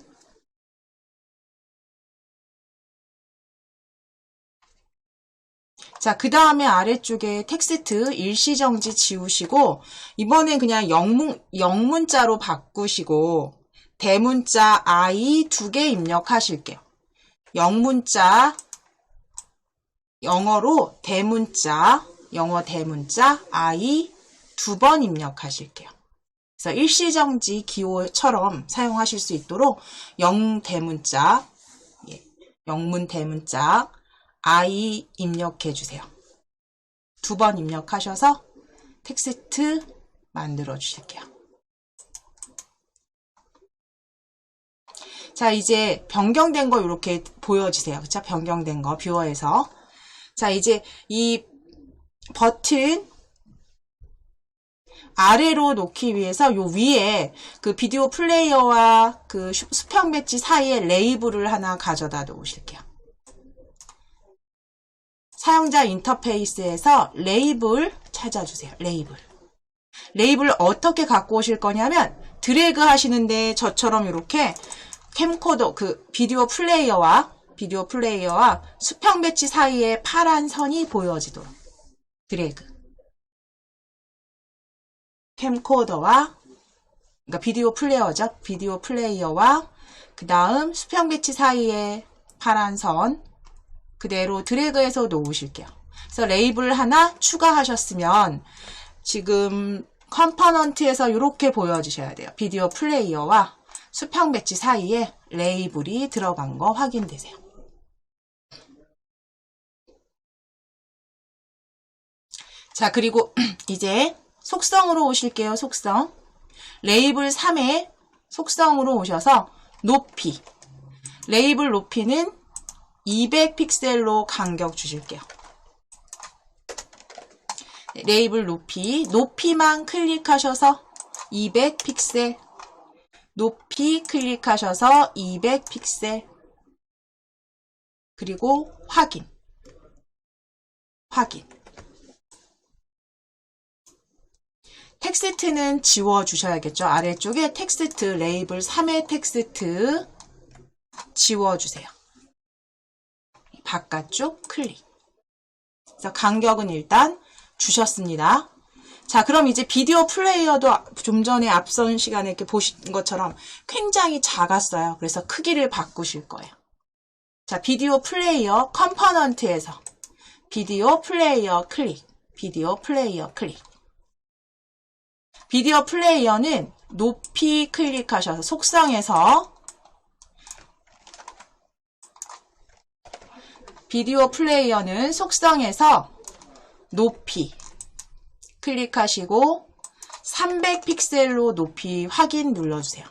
자, 그 다음에 아래쪽에 텍스트 일시정지 지우시고 이번엔 그냥 영문자로 바꾸시고 대문자 I 2개 입력하실게요. 영문자 영어로 대문자 영어 대문자 I 2번 입력하실게요. 그래서 일시정지 기호처럼 사용하실 수 있도록 영대문자 영문 대문자 I 입력해 주세요. 2번 입력하셔서 텍스트 만들어 주실게요. 자, 이제 변경된 거 이렇게 보여주세요. 그쵸? 변경된 거 뷰어에서. 자, 이제 이 버튼 아래로 놓기 위해서 요 위에 그 비디오 플레이어와 그 수평 배지 사이에 레이블을 하나 가져다 놓으실게요. 사용자 인터페이스에서 레이블 찾아주세요. 레이블 어떻게 갖고 오실 거냐면 드래그 하시는데 저처럼 이렇게 캠코더 그 비디오 플레이어와 수평 배치 사이에 파란 선이 보여지도록 드래그. 캠코더와 그러니까 비디오 플레이어죠. 비디오 플레이어와 그 다음 수평 배치 사이에 파란 선 그대로 드래그해서 놓으실게요. 그래서 레이블 하나 추가하셨으면 지금 컴포넌트에서 이렇게 보여주셔야 돼요. 비디오 플레이어와 수평 배치 사이에 레이블이 들어간 거 확인되세요. 자, 그리고 이제 속성으로 오실게요. 속성. 레이블 3에 속성으로 오셔서 높이. 레이블 높이는 200픽셀로 간격 주실게요. 레이블 높이만 클릭하셔서 200픽셀. 높이 클릭하셔서 200픽셀. 그리고 확인. 텍스트는 지워주셔야겠죠. 아래쪽에 텍스트, 레이블 3의 텍스트 지워주세요. 바깥쪽 클릭. 그래서 간격은 일단 주셨습니다. 자, 그럼 이제 비디오 플레이어도 좀 전에 앞선 시간에 이렇게 보신 것처럼 굉장히 작았어요. 그래서 크기를 바꾸실 거예요. 자, 비디오 플레이어 컴포넌트에서 비디오 플레이어 클릭. 비디오 플레이어는 높이 클릭하셔서 속성에서 비디오 플레이어는 속성에서 높이 클릭하시고 300픽셀로 높이 확인 눌러주세요.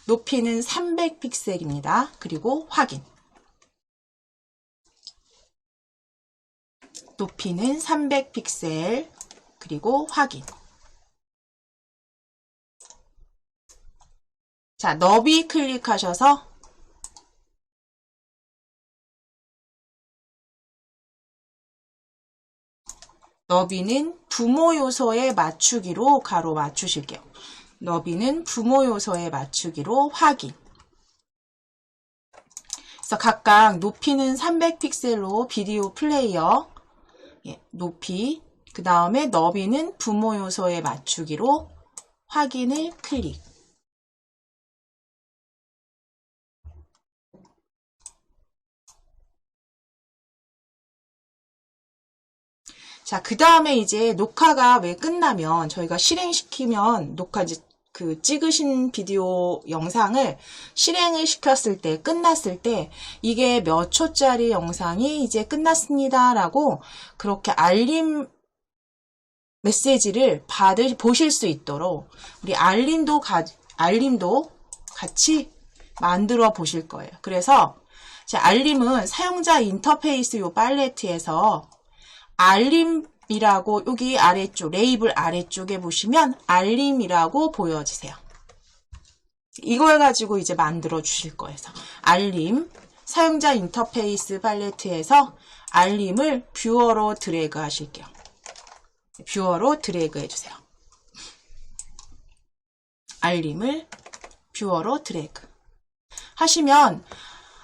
높이는 300픽셀입니다. 그리고 확인. 높이는 300픽셀 그리고 확인. 자, 너비 클릭하셔서 너비는 부모 요소에 맞추기로 가로 맞추실게요. 너비는 부모 요소에 맞추기로 확인. 그래서 각각 높이는 300픽셀로 비디오 플레이어 높이, 그 다음에 너비는 부모 요소에 맞추기로 확인을 클릭. 자, 그 다음에 이제 녹화가 왜 끝나면 저희가 실행시키면 녹화 이제 그 찍으신 비디오 영상을 실행을 시켰을 때, 끝났을 때 이게 몇 초짜리 영상이 이제 끝났습니다 라고 그렇게 알림 메시지를 보실 수 있도록 우리 알림도 같이 만들어 보실 거예요. 그래서 제 알림은 사용자 인터페이스 요 팔레트에서 알림이라고 여기 아래쪽 레이블 아래쪽에 보시면 알림이라고 보여지세요. 이걸 가지고 이제 만들어 주실 거예요. 알림 사용자 인터페이스 팔레트에서 알림을 뷰어로 드래그 하실게요. 뷰어로 드래그 해주세요. 알림을 뷰어로 드래그 하시면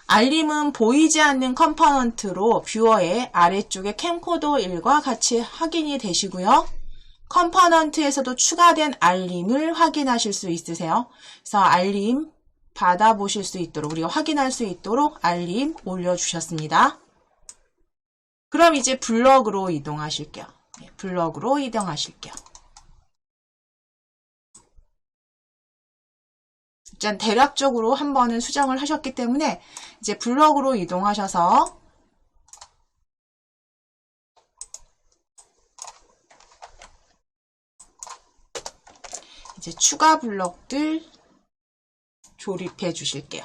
알림은 보이지 않는 컴포넌트로 뷰어의 아래쪽에 캠코더 1과 같이 확인이 되시고요. 컴포넌트에서도 추가된 알림을 확인하실 수 있으세요. 그래서 알림 받아보실 수 있도록 우리가 확인할 수 있도록 알림 올려주셨습니다. 그럼 이제 블럭으로 이동하실게요. 블럭으로 이동하실게요. 일단 대략적으로 한 번은 수정을 하셨기 때문에 이제 블럭으로 이동하셔서 이제 추가 블럭들 조립해 주실게요.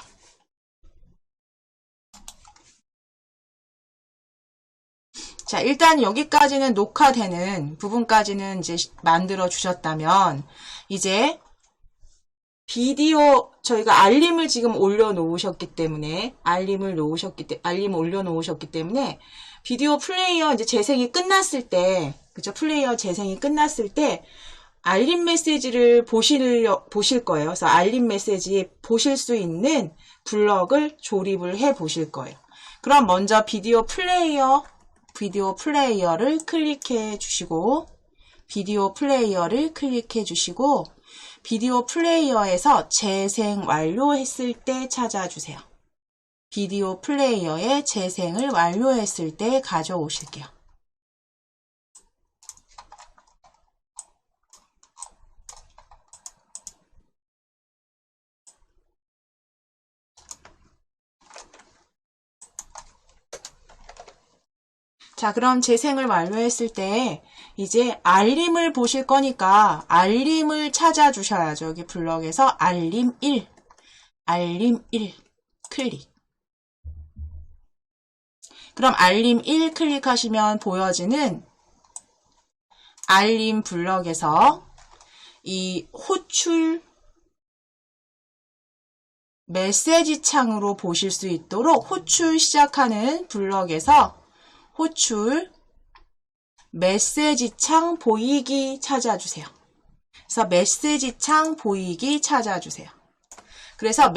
자, 일단 여기까지는 녹화되는 부분까지는 이제 만들어 주셨다면 이제 비디오 저희가 알림을 지금 올려놓으셨기 때문에 알림 올려놓으셨기 때문에 비디오 플레이어 이제 재생이 끝났을 때 그죠? 플레이어 재생이 끝났을 때 알림 메시지를 보실 거예요. 그래서 알림 메시지 보실 수 있는 블럭을 조립을 해 보실 거예요. 그럼 먼저 비디오 플레이어를 클릭해 주시고 비디오 플레이어에서 재생 완료했을 때 찾아주세요. 비디오 플레이어에 재생을 완료했을 때 가져오실게요. 자, 그럼 재생을 완료했을 때 이제 알림을 보실 거니까 알림을 찾아주셔야죠. 여기 블럭에서 알림 1 클릭. 그럼 알림 1 클릭하시면 보여지는 알림 블럭에서 이 호출 메시지 창으로 보실 수 있도록 호출 시작하는 블럭에서 호출 메시지 창 보이기 찾아주세요. 그래서 메시지 창 보이기 찾아주세요. 그래서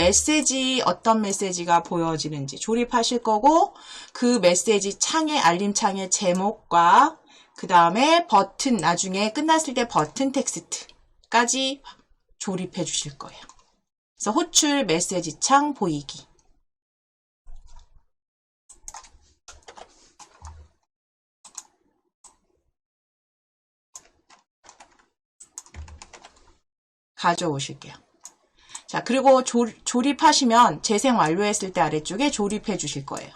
어떤 메시지가 보여지는지 조립하실 거고 그 메시지 창의 알림 창의 제목과 그 다음에 버튼 나중에 끝났을 때 버튼 텍스트까지 조립해 주실 거예요. 그래서 호출 메시지 창 보이기 가져오실게요. 자, 그리고 조립하시면 재생 완료했을 때 아래쪽에 조립해 주실 거예요.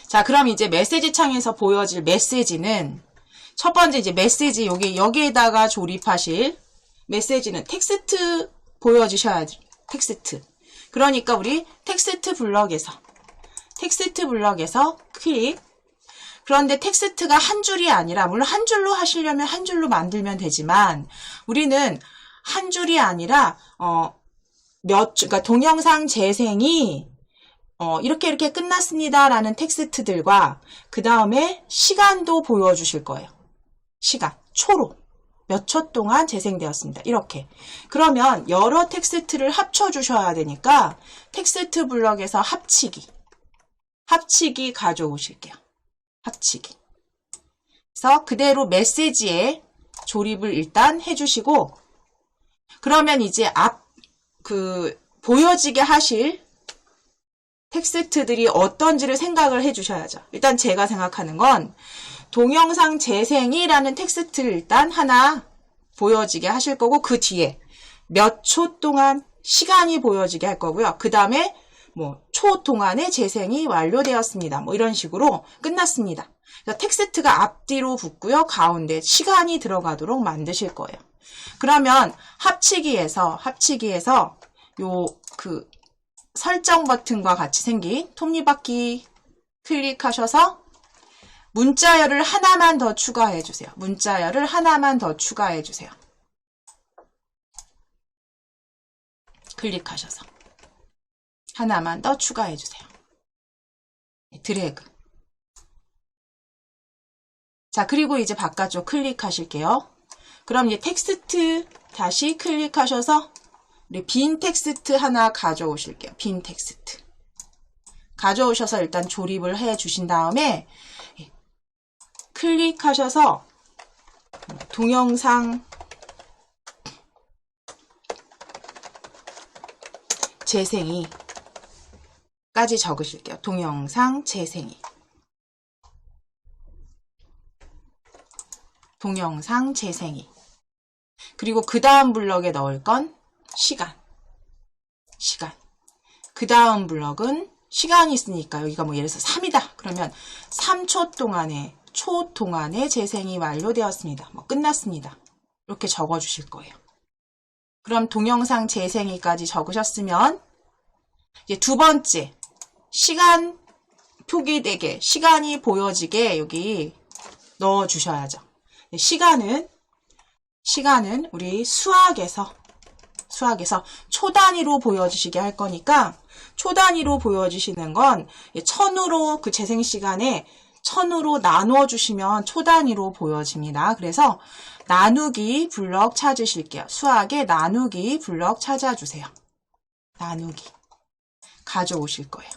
자, 그럼 이제 메시지 창에서 보여질 메시지는 첫 번째 이제 메시지 여기에다가 조립하실 메시지는 텍스트 보여주셔야죠. 텍스트. 그러니까 우리 텍스트 블럭에서 클릭. 그런데 텍스트가 한 줄이 아니라 물론 한 줄로 하시려면 한 줄로 만들면 되지만 우리는 한 줄이 아니라 그러니까 동영상 재생이 이렇게 끝났습니다라는 텍스트들과 그 다음에 시간도 보여주실 거예요. 시간, 초로 몇 초 동안 재생되었습니다. 이렇게. 그러면 여러 텍스트를 합쳐 주셔야 되니까 텍스트 블럭에서 합치기 가져오실게요. 합치기. 그래서 그대로 메시지에 조립을 일단 해주시고 그러면 이제 보여지게 하실 텍스트들이 어떤지를 생각을 해주셔야죠. 일단 제가 생각하는 건 동영상 재생이라는 텍스트를 일단 하나 보여지게 하실 거고, 그 뒤에 몇 초 동안 시간이 보여지게 할 거고요. 그 다음에 뭐 초 동안의 재생이 완료되었습니다. 뭐 이런 식으로 끝났습니다. 그래서 텍스트가 앞뒤로 붙고요. 가운데 시간이 들어가도록 만드실 거예요. 그러면 합치기에서 요 그 설정 버튼과 같이 생긴 톱니바퀴 클릭하셔서 문자열을 하나만 더 추가해 주세요. 문자열을 하나만 더 추가해 주세요. 클릭하셔서 하나만 더 추가해 주세요. 드래그. 자, 그리고 이제 바깥쪽 클릭하실게요. 그럼 이제 텍스트 다시 클릭하셔서 우리 빈 텍스트 하나 가져오실게요. 빈 텍스트. 가져오셔서 일단 조립을 해 주신 다음에 클릭하셔서 동영상 재생이 까지 적으실게요. 동영상 재생이. 동영상 재생이. 그리고 그 다음 블럭에 넣을 건 시간. 그 다음 블럭은 시간이 있으니까 여기가 뭐 예를 들어서 3이다. 그러면 3초 동안의 재생이 완료되었습니다. 뭐 끝났습니다. 이렇게 적어주실 거예요. 그럼 동영상 재생이까지 적으셨으면 이제 두 번째 시간 표기되게 시간이 보여지게 여기 넣어 주셔야죠. 시간은 우리 수학에서 초 단위로 보여주시게 할 거니까 초 단위로 보여주시는 건 1000으로 그 재생 시간에 1000으로 나누어 주시면 초 단위로 보여집니다. 그래서 나누기 블럭 찾으실게요. 수학의 나누기 블럭 찾아주세요. 나누기 가져오실 거예요.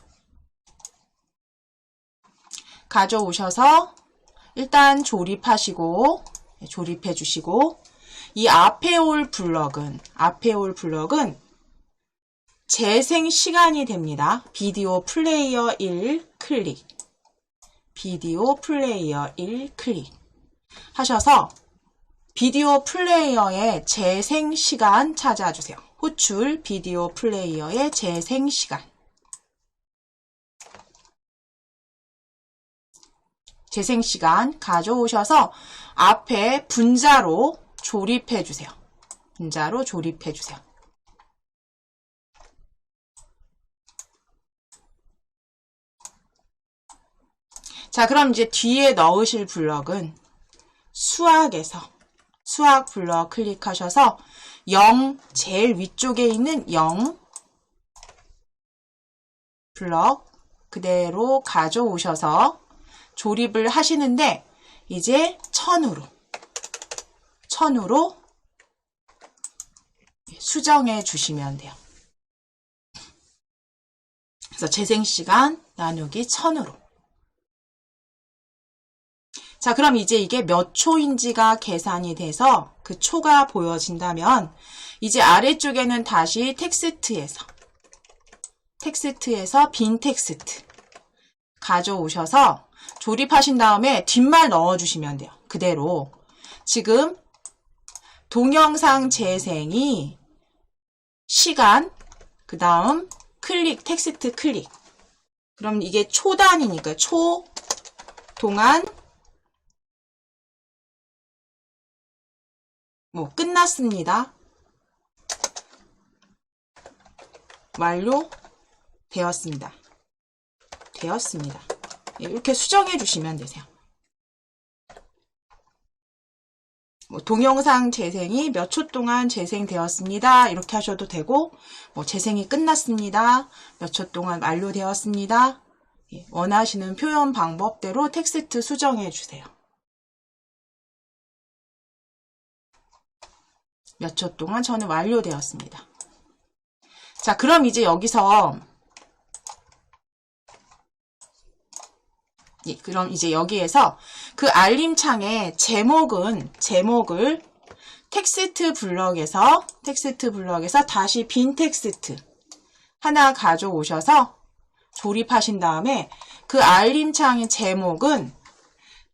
가져오셔서 일단 조립해 주시고 이 앞에 올 블럭은 재생 시간이 됩니다. 비디오 플레이어 1 클릭. 비디오 플레이어 1 클릭 하셔서 비디오 플레이어의 재생 시간 찾아주세요. 호출 비디오 플레이어의 재생 시간. 재생 시간 가져오셔서 앞에 분자로 조립해 주세요. 분자로 조립해 주세요. 자, 그럼 이제 뒤에 넣으실 블럭은 수학 블럭 클릭하셔서 0 제일 위쪽에 있는 0 블럭 그대로 가져오셔서 조립을 하시는데 이제 1000으로 수정해 주시면 돼요. 그래서 재생시간 나누기 1000으로. 자, 그럼 이제 이게 몇 초인지가 계산이 돼서 그 초가 보여진다면 이제 아래쪽에는 다시 텍스트에서 빈 텍스트 가져오셔서 조립하신 다음에 뒷말 넣어주시면 돼요. 그대로. 지금 동영상 재생이 시간, 그 다음 클릭, 텍스트 클릭. 그럼 이게 초 단위니까 초 동안 뭐 끝났습니다. 완료되었습니다. 이렇게 수정해 주시면 되세요. 뭐 동영상 재생이 몇 초 동안 재생되었습니다. 이렇게 하셔도 되고, 뭐 재생이 끝났습니다. 몇 초 동안 완료되었습니다. 원하시는 표현 방법대로 텍스트 수정해 주세요. 몇 초 동안 저는 완료되었습니다. 자, 그럼 이제 여기에서 그 알림창에 제목을 텍스트 블럭에서 다시 빈 텍스트 하나 가져오셔서 조립하신 다음에 그 알림창의 제목은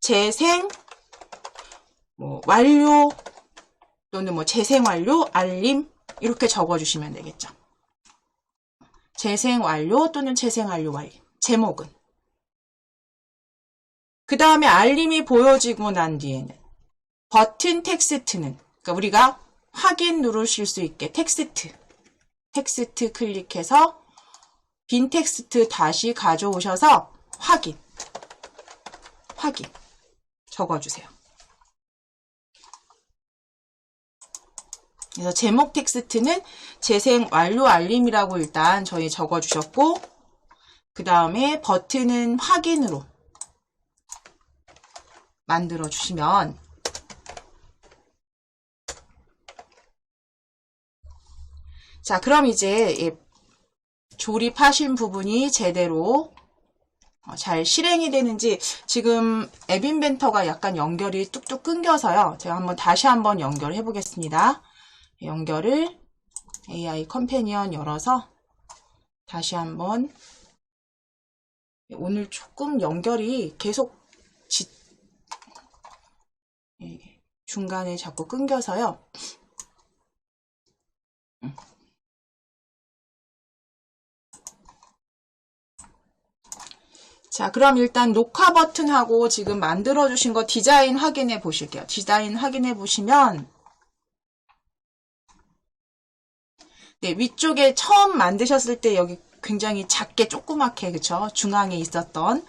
재생 완료 또는 재생 완료 알림 이렇게 적어주시면 되겠죠. 재생 완료 또는 재생 완료 알림. 제목은. 그 다음에 알림이 보여지고 난 뒤에는 버튼 텍스트는, 그러니까 우리가 확인 누르실 수 있게 텍스트 클릭해서 빈 텍스트 다시 가져오셔서 확인 적어주세요. 그래서 제목 텍스트는 재생 완료 알림이라고 일단 저희 적어주셨고, 그 다음에 버튼은 확인으로 만들어 주시면, 자, 그럼 이제 조립하신 부분이 제대로 잘 실행이 되는지, 지금 앱 인벤터가 약간 연결이 뚝뚝 끊겨서요. 제가 다시 한번 연결해 보겠습니다. 연결을 AI 컴패니언 열어서 다시 한번, 오늘 조금 연결이 계속 중간에 자꾸 끊겨서요. 자, 그럼 일단 녹화 버튼하고 지금 만들어 주신 거 디자인 확인해 보실게요. 디자인 확인해 보시면, 네, 위쪽에 처음 만드셨을 때 여기 굉장히 작게 조그맣게, 그쵸? 중앙에 있었던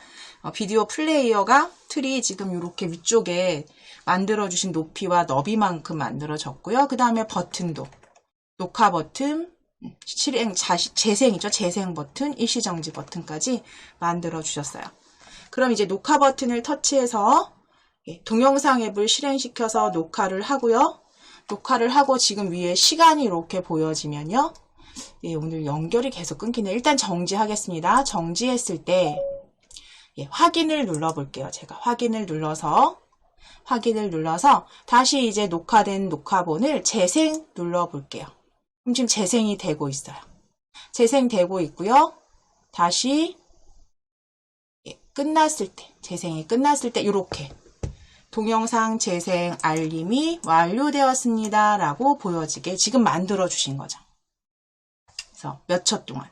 비디오 플레이어가 틀이 지금 이렇게 위쪽에 만들어주신 높이와 너비만큼 만들어졌고요. 그 다음에 버튼도 녹화 버튼, 재생이죠. 재생 버튼, 일시정지 버튼까지 만들어주셨어요. 그럼 이제 녹화 버튼을 터치해서 동영상 앱을 실행시켜서 녹화를 하고요. 녹화를 하고 지금 위에 시간이 이렇게 보여지면요. 오늘 연결이 계속 끊기네요. 일단 정지하겠습니다. 정지했을 때 확인을 눌러볼게요. 제가 확인을 눌러서 다시 이제 녹화된 녹화본을 재생 눌러볼게요. 그럼 지금 재생이 되고 있어요. 재생되고 있고요. 다시 끝났을 때, 재생이 끝났을 때 이렇게 동영상 재생 알림이 완료되었습니다 라고 보여지게 지금 만들어 주신 거죠. 그래서 몇 초 동안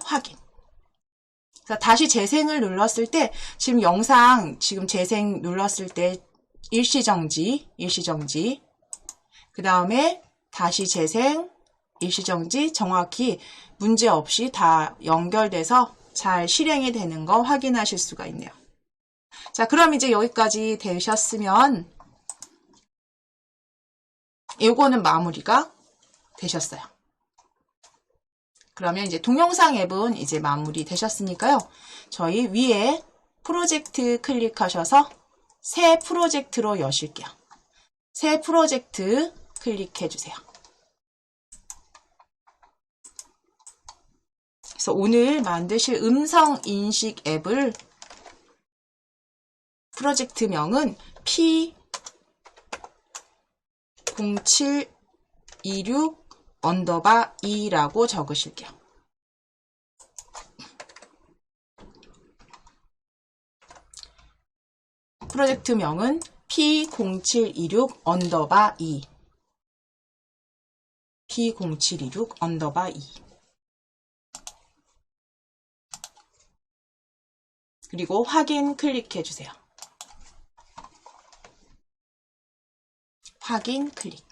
확인. 그래서 다시 재생을 눌렀을 때 지금 영상 지금 재생 눌렀을 때 일시정지 그 다음에 다시 재생 일시정지 정확히 문제없이 다 연결돼서 잘 실행이 되는 거 확인하실 수가 있네요. 자, 그럼 이제 여기까지 되셨으면 이거는 마무리가 되셨어요. 그러면 이제 동영상 앱은 이제 마무리 되셨으니까요. 저희 위에 프로젝트 클릭하셔서 새 프로젝트로 여실게요. 새 프로젝트 클릭해 주세요. 그래서 오늘 만드실 음성 인식 앱을 프로젝트명은 P0726_2라고 적으실게요. 프로젝트명은 P0726_2 P0726_2 그리고 확인 클릭해 주세요. 확인 클릭.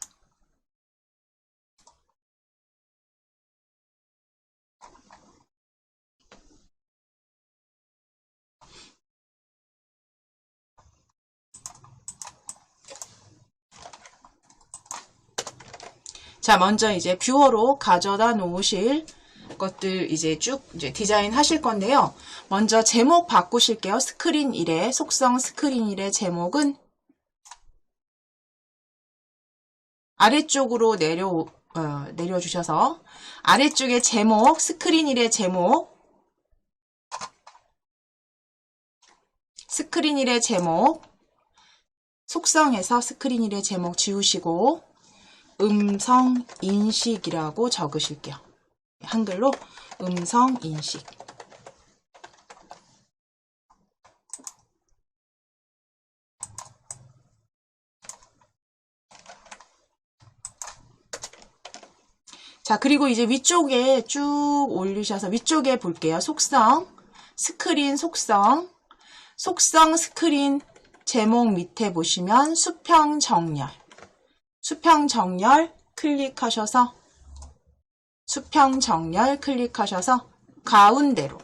자, 먼저 이제 뷰어로 가져다 놓으실 것들 이제 쭉 디자인 하실 건데요. 먼저 제목 바꾸실게요. 스크린 1의 속성 스크린 1의 제목은 아래쪽으로 내려주셔서 아래쪽에 제목, 스크린 1의 제목, 스크린 1의 제목, 속성에서 스크린 1의 제목 지우시고 음성 인식이라고 적으실게요. 한글로 음성 인식. 자, 그리고 이제 위쪽에 쭉 올리셔서 위쪽에 볼게요. 속성, 스크린 속성, 속성 스크린 제목 밑에 보시면 수평 정렬, 수평 정렬 클릭하셔서 수평 정렬 클릭하셔서 가운데로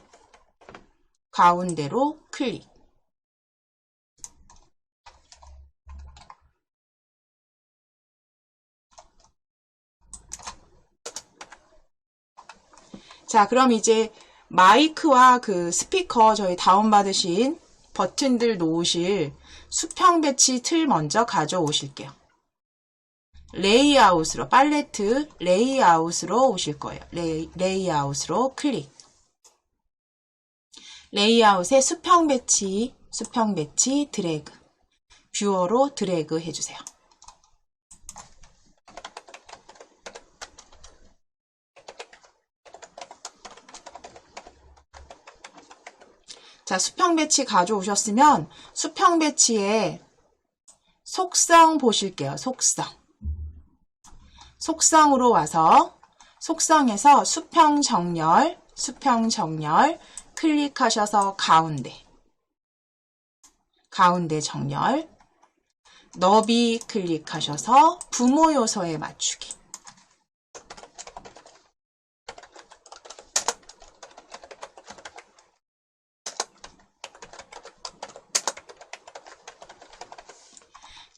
클릭. 자, 그럼 이제 마이크와 그 스피커 저희 다운받으신 버튼들 놓으실 수평 배치 틀 먼저 가져오실게요. 레이아웃으로, 팔레트 레이아웃으로 오실 거예요. 레이아웃으로 클릭. 레이아웃에 수평 배치 드래그. 뷰어로 드래그 해주세요. 자, 수평 배치 가져오셨으면 수평 배치에 속성 보실게요. 속성으로 와서 속성에서 수평 정렬 클릭하셔서 가운데 정렬, 너비 클릭하셔서 부모 요소에 맞추기.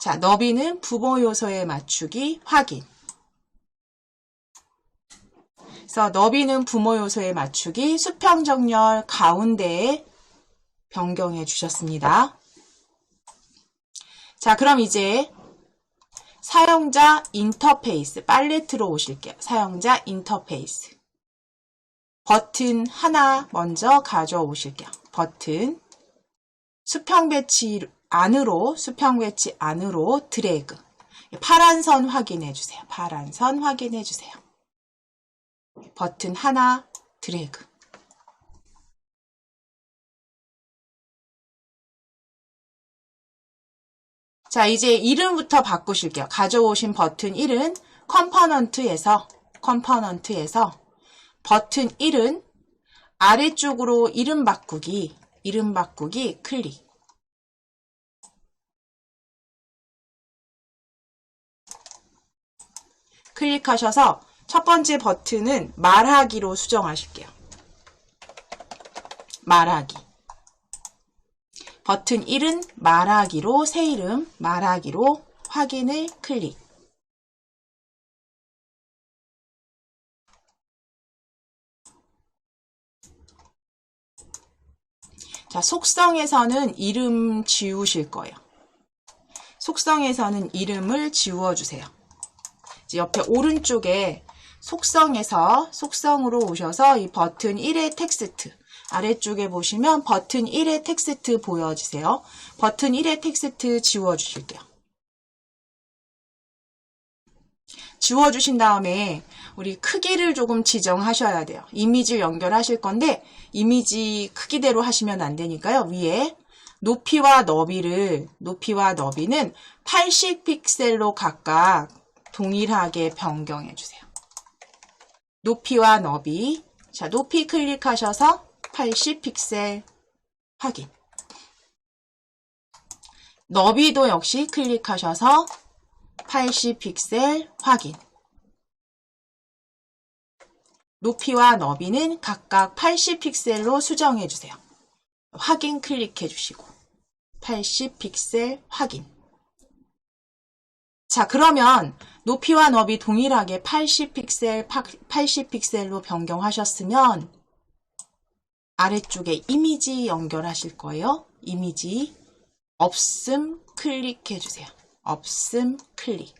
자, 너비는 부모 요소에 맞추기 확인. 그래서 너비는 부모 요소에 맞추기 수평 정렬 가운데에 변경해 주셨습니다. 자, 그럼 이제 사용자 인터페이스 팔레트로 오실게요. 사용자 인터페이스. 버튼 하나 먼저 가져오실게요. 버튼 수평 배치 안으로 드래그. 파란 선 확인해 주세요. 파란 선 확인해 주세요. 버튼 하나 드래그. 자, 이제 이름부터 바꾸실게요. 가져오신 버튼 1은 컴포넌트에서 버튼 1은 아래쪽으로 이름 바꾸기 클릭. 클릭하셔서 첫 번째 버튼은 말하기로 수정하실게요. 말하기. 버튼 1은 말하기로 새 이름 말하기로 확인을 클릭. 자, 속성에서는 이름 지우실 거예요. 속성에서는 이름을 지워주세요. 옆에 오른쪽에 속성으로 오셔서 이 버튼 1의 텍스트 아래쪽에 보시면 버튼 1의 텍스트 보여주세요. 버튼 1의 텍스트 지워주실게요. 지워주신 다음에 우리 크기를 조금 지정하셔야 돼요. 이미지를 연결하실 건데 이미지 크기대로 하시면 안 되니까요. 위에 높이와 너비는 80픽셀로 각각 동일하게 변경해 주세요. 높이와 너비. 자, 높이 클릭하셔서 80픽셀 확인. 너비도 역시 클릭하셔서 80픽셀 확인. 높이와 너비는 각각 80픽셀로 수정해 주세요. 확인 클릭해 주시고 80픽셀 확인. 자, 그러면 높이와 너비 동일하게 80픽셀로 변경하셨으면 아래쪽에 이미지 연결하실 거예요. 이미지 없음 클릭해 주세요. 없음 클릭.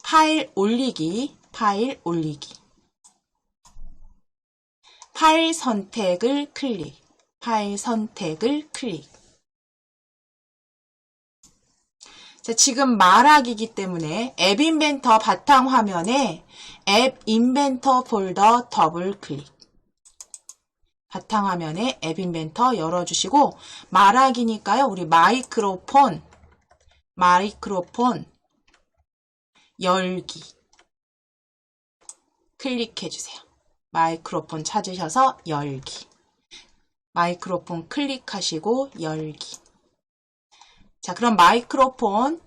파일 올리기. 파일 선택을 클릭. 자, 지금 말하기이기 때문에 앱 인벤터 바탕 화면에 앱 인벤터 폴더 더블 클릭. 바탕화면에 앱 인벤터 열어주시고 말하기니까요. 우리 마이크로폰 마이크로폰 열기 클릭해 주세요. 마이크로폰 찾으셔서 열기. 마이크로폰 클릭하시고 열기. 자, 그럼 마이크로폰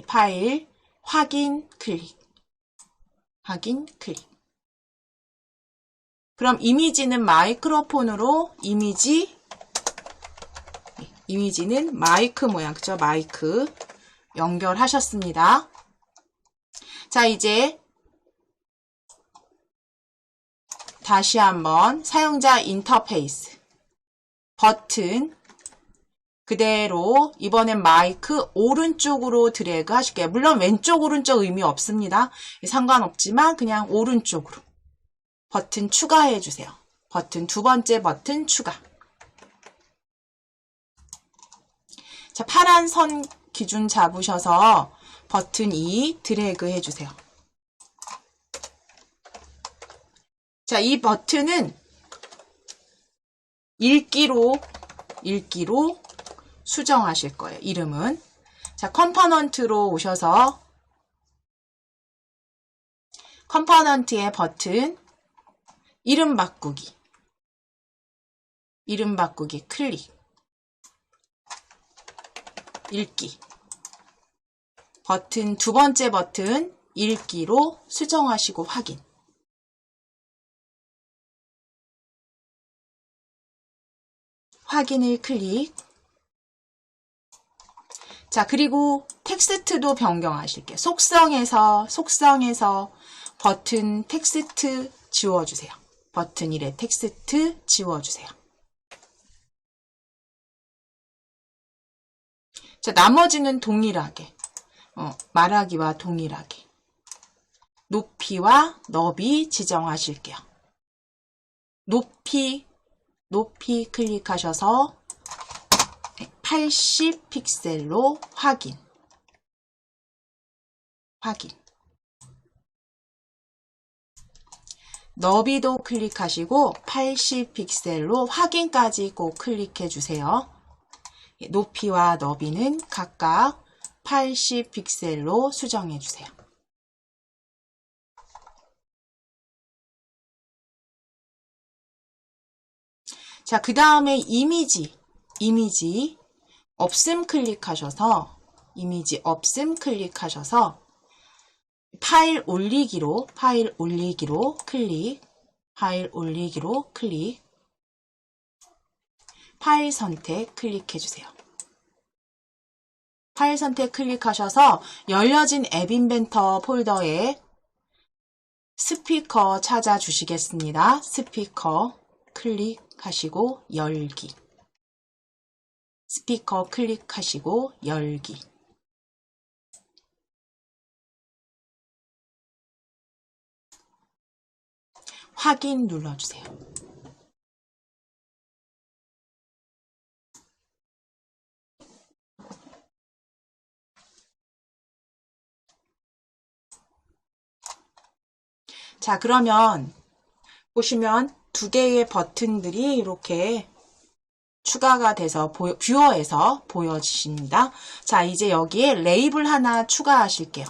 파일 확인 클릭. 확인 클릭. 그럼 이미지는 마이크로폰으로 이미지는 마이크 모양, 그죠? 마이크 연결하셨습니다. 자, 이제 다시 한번 사용자 인터페이스 버튼 그대로 이번엔 마이크 오른쪽으로 드래그 하실게요. 물론 왼쪽 오른쪽 의미 없습니다. 상관없지만 그냥 오른쪽으로 버튼 추가해 주세요. 버튼 두 번째 버튼 추가. 자, 파란 선 기준 잡으셔서 버튼 2 드래그 해주세요. 자, 이 버튼은 읽기로 수정하실 거예요. 이름은. 자, 컴포넌트로 오셔서 컴포넌트의 버튼 이름 바꾸기 클릭. 읽기. 버튼 두 번째 버튼 읽기로 수정하시고 확인. 확인을 클릭. 자, 그리고 텍스트도 변경하실게요. 속성에서 버튼 텍스트 지워주세요. 버튼 1의 텍스트 지워주세요. 자, 나머지는 동일하게 말하기와 동일하게 높이와 너비 지정하실게요. 높이 클릭하셔서 80 픽셀로 확인. 너비도 클릭하시고 80 픽셀로 확인까지 꼭 클릭해 주세요. 높이와 너비는 각각 80 픽셀로 수정해 주세요. 자, 그 다음에 이미지 없음 클릭하셔서 파일 올리기로 클릭. 파일 선택 클릭해 주세요. 파일 선택 클릭하셔서 열려진 앱 인벤터 폴더에 스피커 찾아주시겠습니다. 스피커 클릭하시고 열기. 스피커 클릭하시고 열기. 확인 눌러주세요. 자, 그러면 보시면 두 개의 버튼들이 이렇게 추가가 돼서 뷰어에서 보여지십니다. 자, 이제 여기에 레이블 하나 추가하실게요.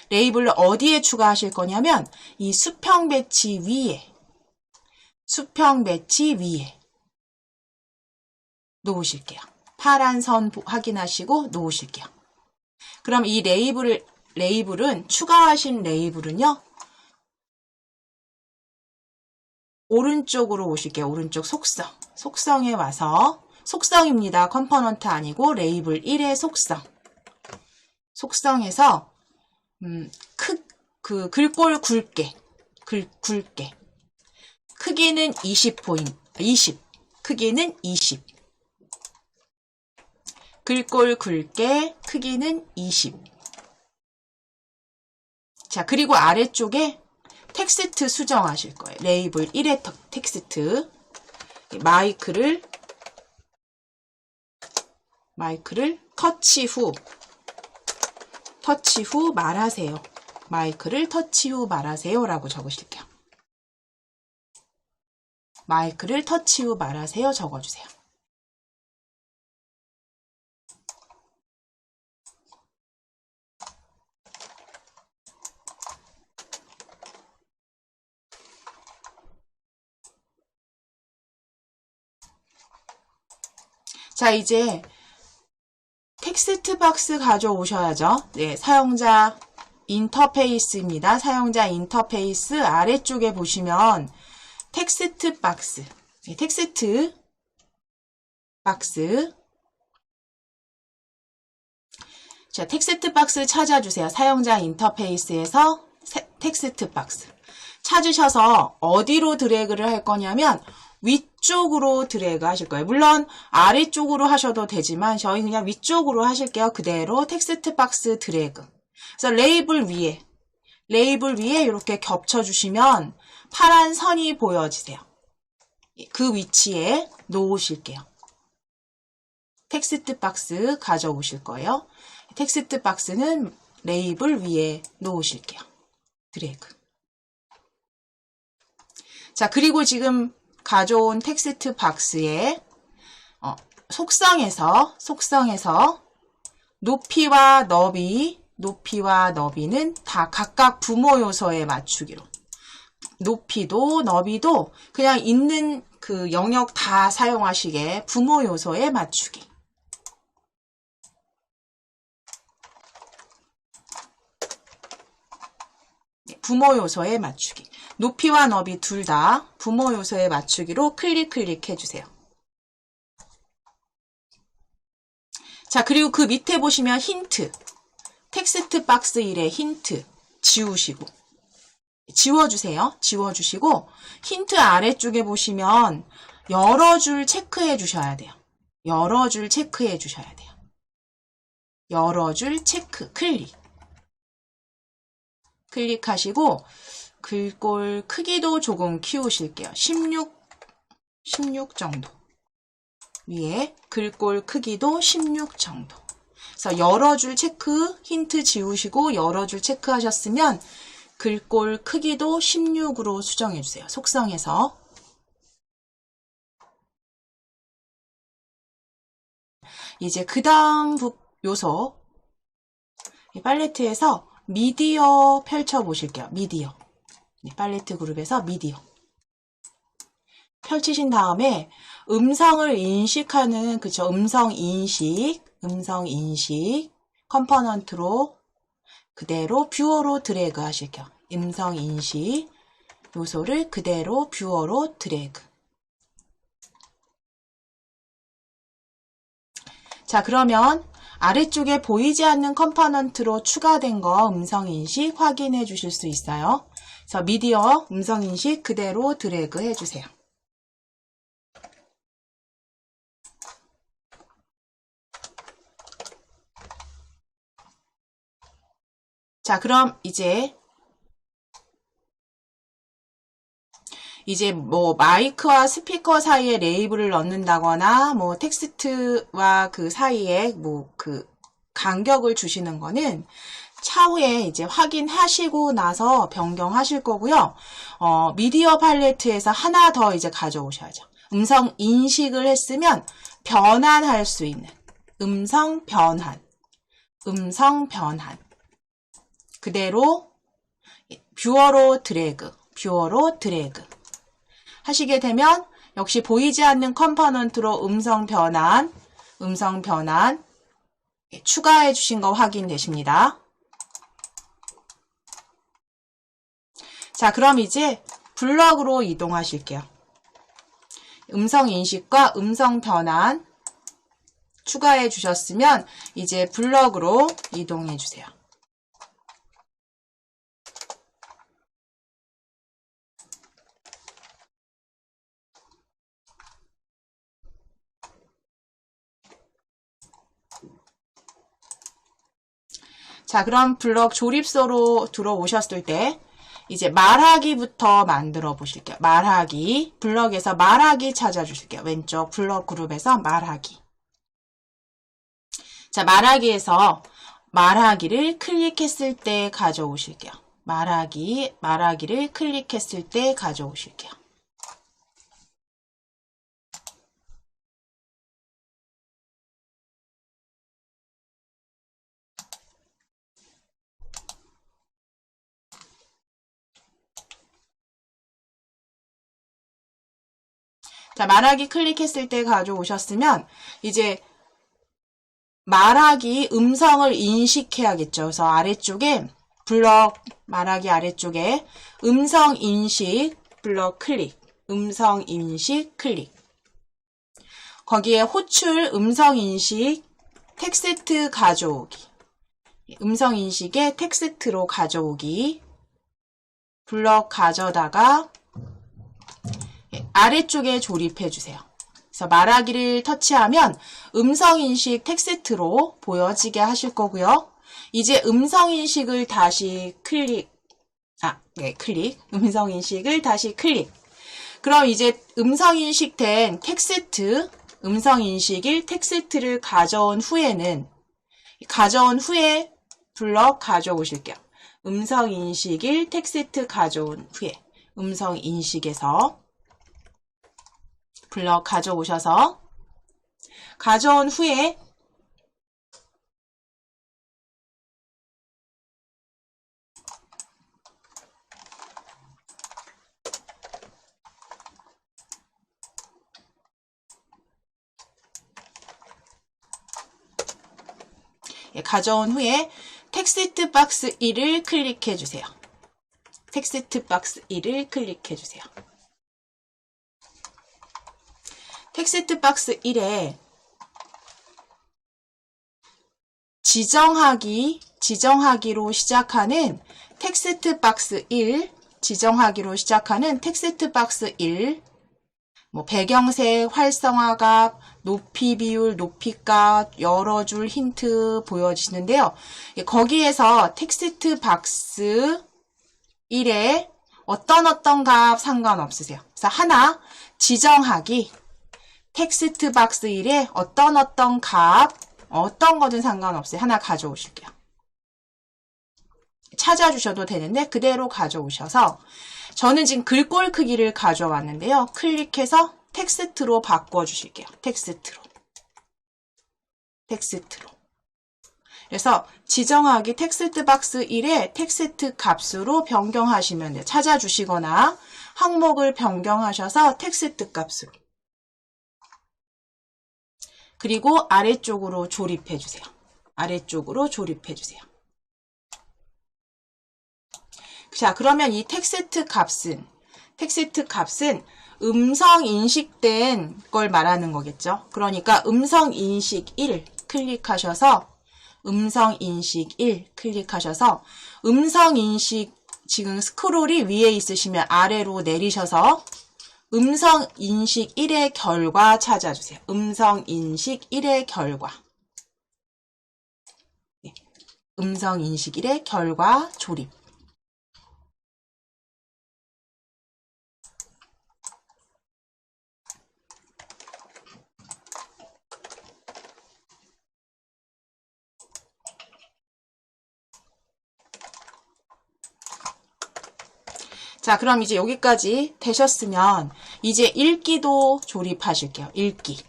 레이블을 어디에 추가하실 거냐면 이 수평 배치 위에 놓으실게요. 파란 선 확인하시고 놓으실게요. 그럼 이 레이블은 추가하신 레이블은요. 오른쪽으로 오실게요. 오른쪽 속성에 와서 속성입니다. 컴포넌트 아니고 레이블 1의 속성에서 글꼴 굵게 크기는 20 크기는 20 글꼴 굵게 크기는 20. 자, 그리고 아래쪽에 텍스트 수정하실 거예요. 레이블 1의 텍스트. 마이크를 터치 후 말하세요. 마이크를 터치 후 말하세요 라고 적으실게요. 마이크를 터치 후 말하세요 적어주세요. 자, 이제 텍스트 박스 가져오셔야죠. 네, 사용자 인터페이스입니다. 사용자 인터페이스 아래쪽에 보시면 텍스트 박스, 네, 텍스트 박스. 자, 텍스트 박스 찾아주세요. 사용자 인터페이스에서 텍스트 박스. 찾으셔서 어디로 드래그를 할 거냐면 위쪽으로 드래그 하실 거예요. 물론 아래쪽으로 하셔도 되지만 저희 그냥 위쪽으로 하실게요. 그대로 텍스트 박스 드래그. 그래서 레이블 위에 이렇게 겹쳐주시면 파란 선이 보여지세요. 그 위치에 놓으실게요. 텍스트 박스 가져오실 거예요. 텍스트 박스는 레이블 위에 놓으실게요. 드래그. 자, 그리고 지금 가져온 텍스트 박스에 속성에서 높이와 너비는 다 각각 부모 요소에 맞추기로. 높이도 너비도 그냥 있는 그 영역 다 사용하시게 부모 요소에 맞추기. 부모 요소에 맞추기. 높이와 너비 둘 다 부모 요소에 맞추기로 클릭해주세요. 자, 그리고 그 밑에 보시면 힌트. 텍스트 박스 1의 힌트 지워주세요. 지워주시고 힌트 아래쪽에 보시면 여러 줄 체크해 주셔야 돼요. 여러 줄 체크해 주셔야 돼요. 여러 줄 체크, 클릭하시고 글꼴 크기도 조금 키우실게요. 16 정도. 위에 글꼴 크기도 16 정도. 그래서 여러 줄 체크, 힌트 지우시고 여러 줄 체크하셨으면 글꼴 크기도 16으로 수정해 주세요. 속성에서. 이제 그 다음 요소 이 팔레트에서 미디어 펼쳐 보실게요. 미디어. 팔레트 그룹에서 미디어. 펼치신 다음에 음성을 인식하는 음성 인식 컴포넌트로 그대로 뷰어로 드래그 하실게요. 음성 인식 요소를 그대로 뷰어로 드래그. 자, 그러면 아래쪽에 보이지 않는 컴포넌트로 추가된 거 음성 인식 확인해 주실 수 있어요. 그래서 미디어 음성 인식 그대로 드래그 해 주세요. 자, 그럼 이제 뭐 마이크와 스피커 사이에 레이블을 넣는다거나 뭐 텍스트와 그 사이에 뭐 그 간격을 주시는 거는 차후에 이제 확인하시고 나서 변경하실 거고요. 미디어 팔레트에서 하나 더 이제 가져오셔야죠. 음성 인식을 했으면 변환할 수 있는 음성 변환 그대로 뷰어로 드래그 하시게 되면 역시 보이지 않는 컴포넌트로 음성 변환 추가해 주신 거 확인되십니다. 자, 그럼 이제 블럭으로 이동하실게요. 음성 인식과 음성 변환 추가해 주셨으면 이제 블럭으로 이동해 주세요. 자, 그럼 블럭 조립소로 들어오셨을 때 이제 말하기부터 만들어 보실게요. 말하기. 블럭에서 말하기 찾아주실게요. 왼쪽 블럭 그룹에서 말하기. 자, 말하기에서 말하기를 클릭했을 때 가져오실게요. 말하기를 클릭했을 때 가져오실게요. 자, 말하기 클릭했을 때 가져오셨으면 이제 말하기 음성을 인식해야겠죠. 그래서 아래쪽에 블럭 말하기 아래쪽에 음성 인식 블럭 클릭, 음성 인식 클릭. 거기에 호출 음성 인식 텍스트 가져오기. 음성 인식에 텍스트로 가져오기. 블럭 가져다가 아래쪽에 조립해 주세요. 그래서 말하기를 터치하면 음성인식 텍스트로 보여지게 하실 거고요. 이제 음성인식을 다시 클릭. 음성인식을 다시 클릭. 그럼 이제 음성인식된 텍스트, 음성인식일 텍스트를 가져온 후에 블럭 가져오실게요. 음성인식일 텍스트 가져온 후에 음성인식에서 블럭 가져오셔서 가져온 후에 텍스트 박스 1을 클릭해 주세요. 텍스트 박스 1을 클릭해 주세요. 텍스트 박스 1에 지정하기로 시작하는 텍스트 박스 1, 지정하기로 시작하는 텍스트 박스 1, 배경색, 활성화값, 높이 비율, 높이값, 여러 줄 힌트 보여지는데요. 거기에서 텍스트 박스 1에 어떤 값 상관없으세요. 그래서 하나 지정하기 텍스트 박스 1에 어떤 값, 어떤 거든 상관없어요. 하나 가져오실게요. 찾아주셔도 되는데 그대로 가져오셔서 저는 지금 글꼴 크기를 가져왔는데요. 클릭해서 텍스트로 바꿔주실게요. 텍스트로. 그래서 지정하기 텍스트 박스 1에 텍스트 값으로 변경하시면 돼요. 찾아주시거나 항목을 변경하셔서 텍스트 값으로. 그리고 아래쪽으로 조립해주세요. 아래쪽으로 조립해주세요. 자, 그러면 이 텍스트 값은 음성 인식된 걸 말하는 거겠죠. 그러니까 음성 인식 1 클릭하셔서 음성 인식 1 클릭하셔서 음성 인식 지금 스크롤이 위에 있으시면 아래로 내리셔서 음성 인식 1의 결과 찾아주세요. 음성 인식 1의 결과. 네. 음성 인식 1의 결과 조립. 자, 그럼 이제 여기까지 되셨으면 이제 읽기도 조립하실게요. 읽기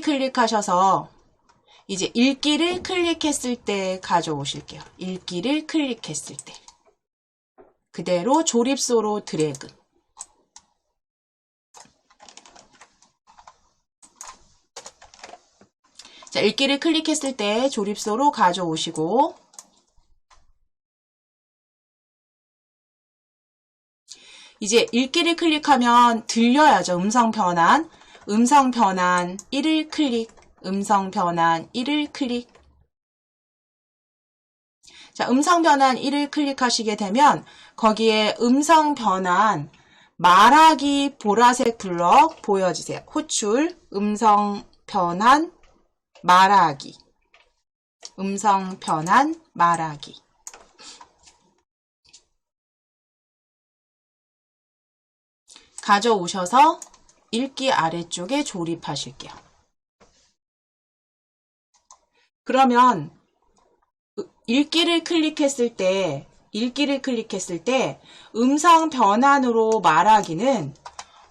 클릭하셔서 이제 읽기를 클릭했을 때 가져오실게요. 읽기를 클릭했을 때 그대로 조립소로 드래그. 자, 읽기를 클릭했을 때 조립소로 가져오시고 이제 읽기를 클릭하면 들려야죠. 음성 변환 1을 클릭, 음성 변환 1을 클릭. 자, 음성 변환 1을 클릭하시게 되면 거기에 음성 변환 말하기 보라색 블럭 보여지세요. 호출, 음성 변환 말하기. 음성 변환 말하기. 가져오셔서 읽기 아래쪽에 조립하실게요. 그러면 읽기를 클릭했을 때 음성 변환으로 말하기는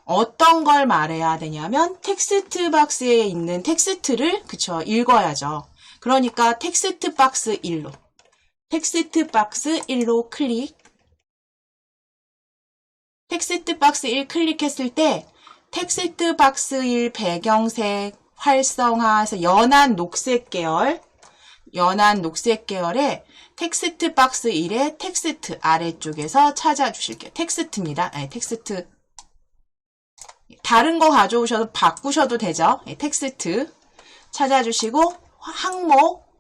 어떤 걸 말해야 되냐면 텍스트 박스에 있는 텍스트를 읽어야죠. 그러니까 텍스트 박스 1로 클릭, 텍스트 박스 1 클릭했을 때 텍스트 박스 1 배경색 활성화해서 연한 녹색 계열의 텍스트 박스 1의 텍스트 아래쪽에서 찾아주실게요. 텍스트입니다. 아니, 텍스트. 다른 거 가져오셔도 바꾸셔도 되죠. 텍스트 찾아주시고 항목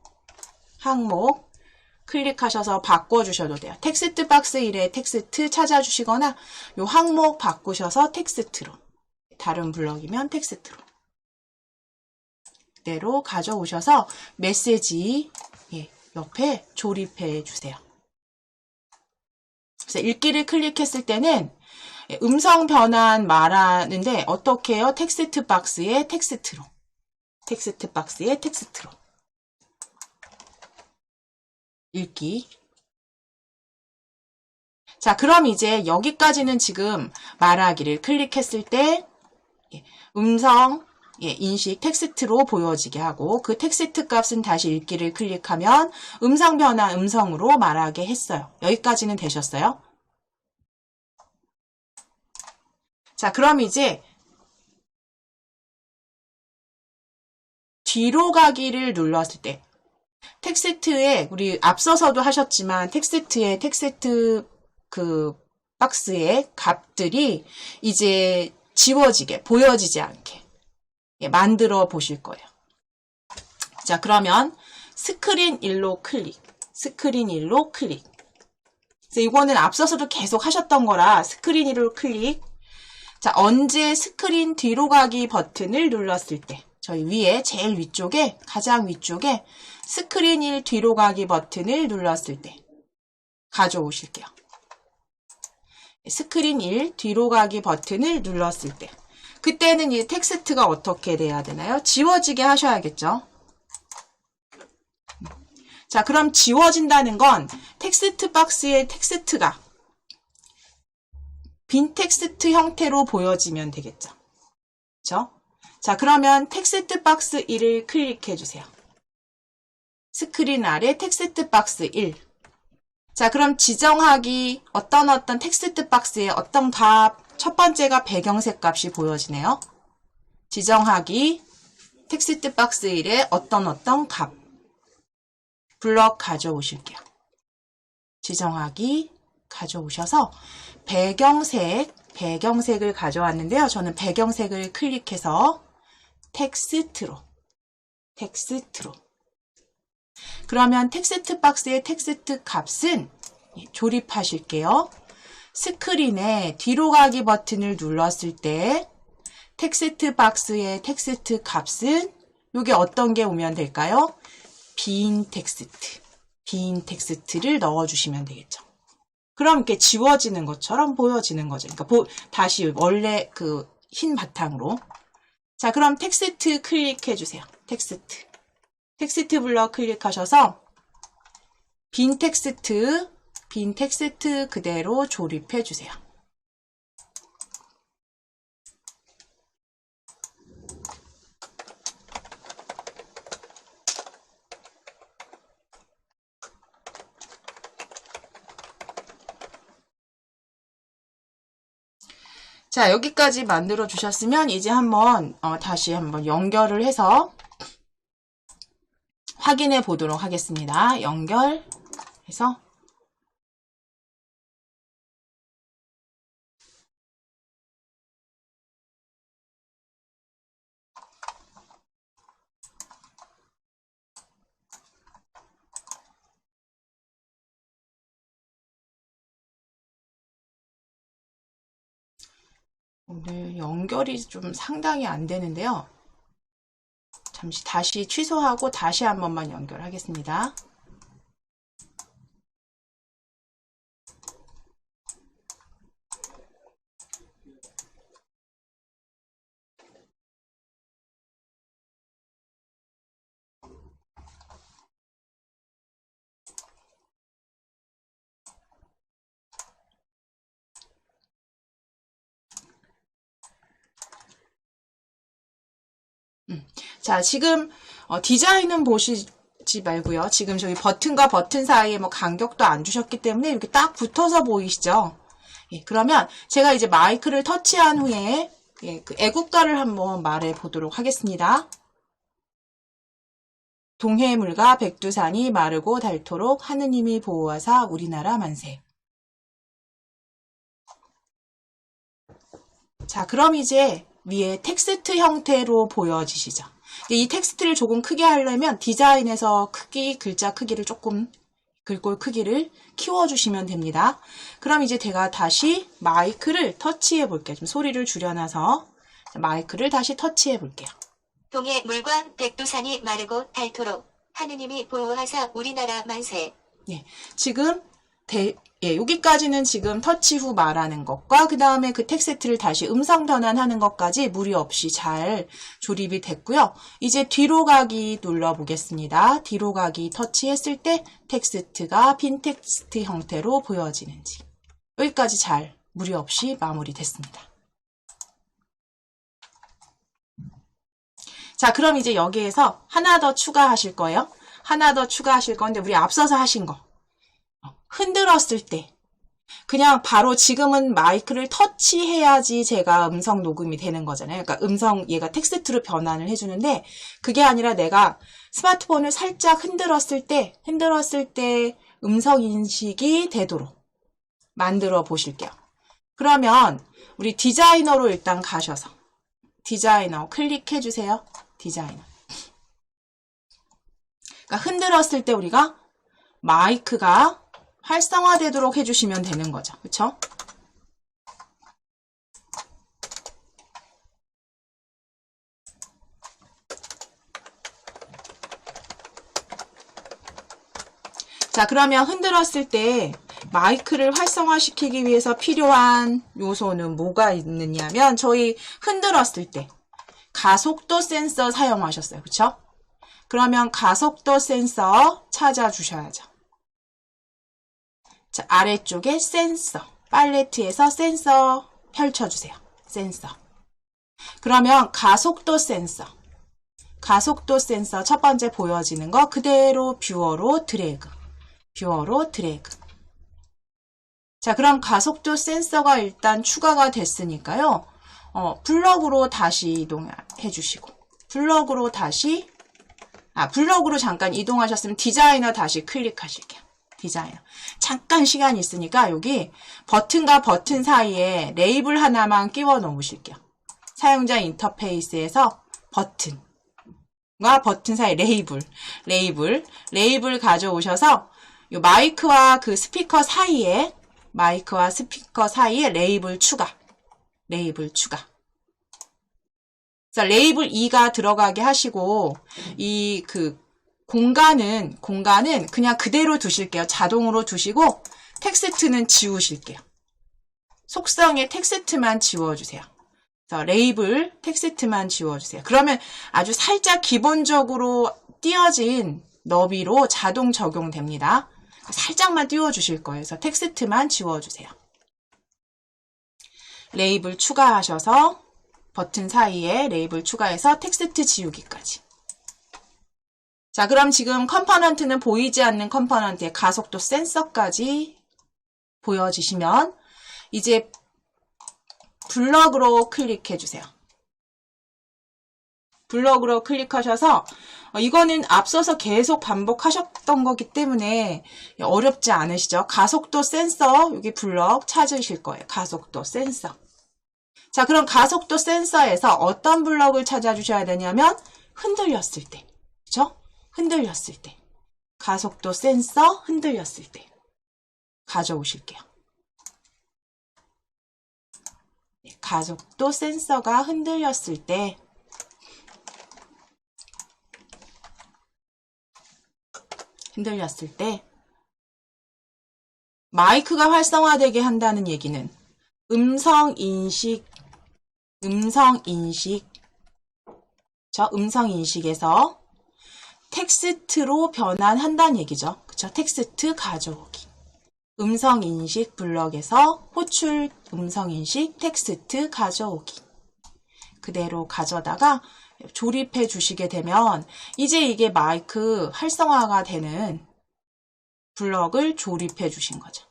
클릭하셔서 바꿔주셔도 돼요. 텍스트 박스 1의 텍스트 찾아주시거나 요 항목 바꾸셔서 텍스트로, 다른 블럭이면 텍스트로 그대로 가져오셔서 메시지 옆에 조립해 주세요. 그래서 읽기를 클릭했을 때는 음성 변환 말하는데 어떻게 해요? 텍스트 박스의 텍스트로 읽기. 자, 그럼 이제 여기까지는 지금 말하기를 클릭했을 때 음성 인식 텍스트로 보여지게 하고, 그 텍스트 값은 다시 읽기를 클릭하면 음성 변환 음성으로 말하게 했어요. 여기까지는 되셨어요? 자, 그럼 이제 뒤로 가기를 눌렀을 때 텍스트에, 우리 앞서서도 하셨지만 텍스트에 텍스트 그 박스의 값들이 이제 지워지게, 보여지지 않게 만들어 보실 거예요. 자, 그러면 스크린 1로 클릭. 그래서 이거는 앞서서도 계속 하셨던 거라 스크린 1로 클릭. 자, 언제 스크린 뒤로 가기 버튼을 눌렀을 때, 저희 위에 제일 위쪽에, 가장 위쪽에 스크린 1 뒤로 가기 버튼을 눌렀을 때 가져오실게요. 스크린 1 뒤로 가기 버튼을 눌렀을 때, 그때는 이 텍스트가 어떻게 돼야 되나요? 지워지게 하셔야겠죠. 자, 그럼 지워진다는 건 텍스트 박스의 텍스트가 빈 텍스트 형태로 보여지면 되겠죠. 그렇죠? 자, 그러면 텍스트 박스 1을 클릭해 주세요. 스크린 아래 텍스트 박스 1. 자, 그럼 지정하기 어떤 텍스트 박스에 어떤 값, 첫 번째가 배경색 값이 보여지네요. 지정하기 텍스트 박스 1에 어떤 값 블럭 가져오실게요. 지정하기 가져오셔서 배경색을 가져왔는데요. 저는 배경색을 클릭해서 텍스트로. 그러면 텍스트 박스의 텍스트 값은 조립하실게요. 스크린에 뒤로 가기 버튼을 눌렀을 때 텍스트 박스의 텍스트 값은 이게 어떤 게 오면 될까요? 빈 텍스트를 넣어주시면 되겠죠. 그럼 이렇게 지워지는 것처럼 보여지는 거죠. 그러니까 다시 원래 그 흰 바탕으로. 자, 그럼 텍스트 클릭해 주세요. 텍스트 블럭 클릭하셔서 빈 텍스트 그대로 조립해 주세요. 자, 여기까지 만들어 주셨으면 이제 한번 다시 한번 연결을 해서 확인해 보도록 하겠습니다. 연결해서 오늘 연결이 좀 상당히 안 되는데요. 잠시 다시 취소하고 다시 한 번만 연결하겠습니다. 자, 지금 디자인은 보시지 말고요. 지금 저기 버튼과 버튼 사이에 뭐 간격도 안 주셨기 때문에 이렇게 딱 붙어서 보이시죠? 예, 그러면 제가 이제 마이크를 터치한 후에 예, 그 애국가를 한번 말해 보도록 하겠습니다. 동해물과 백두산이 마르고 닳도록 하느님이 보호하사 우리나라 만세. 자, 그럼 이제 위에 텍스트 형태로 보여지시죠? 이 텍스트를 조금 크게 하려면 디자인에서 글자 크기를 조금, 글꼴 크기를 키워주시면 됩니다. 그럼 이제 제가 다시 마이크를 터치해 볼게요. 좀 소리를 줄여놔서 마이크를 다시 터치해 볼게요. 동해물과 백두산이 마르고 닳도록 하느님이 보호하사 우리나라 만세. 네, 지금 여기까지는 지금 터치 후 말하는 것과 그 다음에 그 텍스트를 다시 음성 변환하는 것까지 무리 없이 잘 조립이 됐고요. 이제 뒤로 가기 눌러보겠습니다. 뒤로 가기 터치했을 때 텍스트가 빈 텍스트 형태로 보여지는지 여기까지 잘 무리 없이 마무리됐습니다. 자, 그럼 이제 여기에서 하나 더 추가하실 거예요. 하나 더 추가하실 건데 우리 앞서서 하신 거. 흔들었을 때 그냥 바로 지금은 마이크를 터치해야지 제가 음성 녹음이 되는 거잖아요. 그러니까 얘가 텍스트로 변환을 해주는데 그게 아니라 내가 스마트폰을 살짝 흔들었을 때 음성 인식이 되도록 만들어 보실게요. 그러면 우리 디자이너로 일단 가셔서 디자이너 클릭해 주세요. 디자이너. 그러니까 흔들었을 때 우리가 마이크가 활성화되도록 해주시면 되는 거죠. 그쵸? 자, 그러면 흔들었을 때 마이크를 활성화시키기 위해서 필요한 요소는 뭐가 있느냐면 저희 흔들었을 때 가속도 센서 사용하셨어요. 그쵸? 그러면 가속도 센서 찾아주셔야죠. 자, 아래쪽에 센서, 팔레트에서 센서 펼쳐주세요. 센서. 그러면 가속도 센서 첫 번째 보여지는 거 그대로 뷰어로 드래그. 자, 그럼 가속도 센서가 일단 추가가 됐으니까요. 블럭으로 다시 이동해 주시고, 블럭으로 잠깐 이동하셨으면 디자이너 다시 클릭하실게요. 디자이너. 잠깐 시간이 있으니까 여기 버튼과 버튼 사이에 레이블 하나만 끼워 놓으실게요. 사용자 인터페이스에서 버튼과 버튼 사이 레이블 가져오셔서 요 마이크와 스피커 사이에 레이블 추가. 그래서 레이블 2가 들어가게 하시고 공간은 그냥 그대로 두실게요. 자동으로 두시고 텍스트는 지우실게요. 속성의 텍스트만 지워주세요. 그래서 레이블 텍스트만 지워주세요. 그러면 아주 살짝 기본적으로 띄어진 너비로 자동 적용됩니다. 살짝만 띄워주실 거예요. 그래서 텍스트만 지워주세요. 레이블 추가하셔서 버튼 사이에 레이블 추가해서 텍스트 지우기까지. 자, 그럼 지금 컴포넌트는 보이지 않는 컴포넌트의 가속도 센서까지 보여지시면 이제 블럭으로 클릭해 주세요. 블럭으로 클릭하셔서 이거는 앞서서 계속 반복하셨던 거기 때문에 어렵지 않으시죠? 가속도 센서 여기 블럭 찾으실 거예요. 가속도 센서. 자, 그럼 가속도 센서에서 어떤 블럭을 찾아주셔야 되냐면 흔들렸을 때. 그렇죠? 흔들렸을 때. 가속도 센서 흔들렸을 때. 가져오실게요. 네, 가속도 센서가 흔들렸을 때 마이크가 활성화되게 한다는 얘기는 음성 인식에서 텍스트로 변환한다는 얘기죠. 그쵸? 텍스트 가져오기. 음성인식 블럭에서 호출 음성인식 텍스트 가져오기. 그대로 가져다가 조립해 주시게 되면 이제 이게 마이크 활성화가 되는 블럭을 조립해 주신 거죠.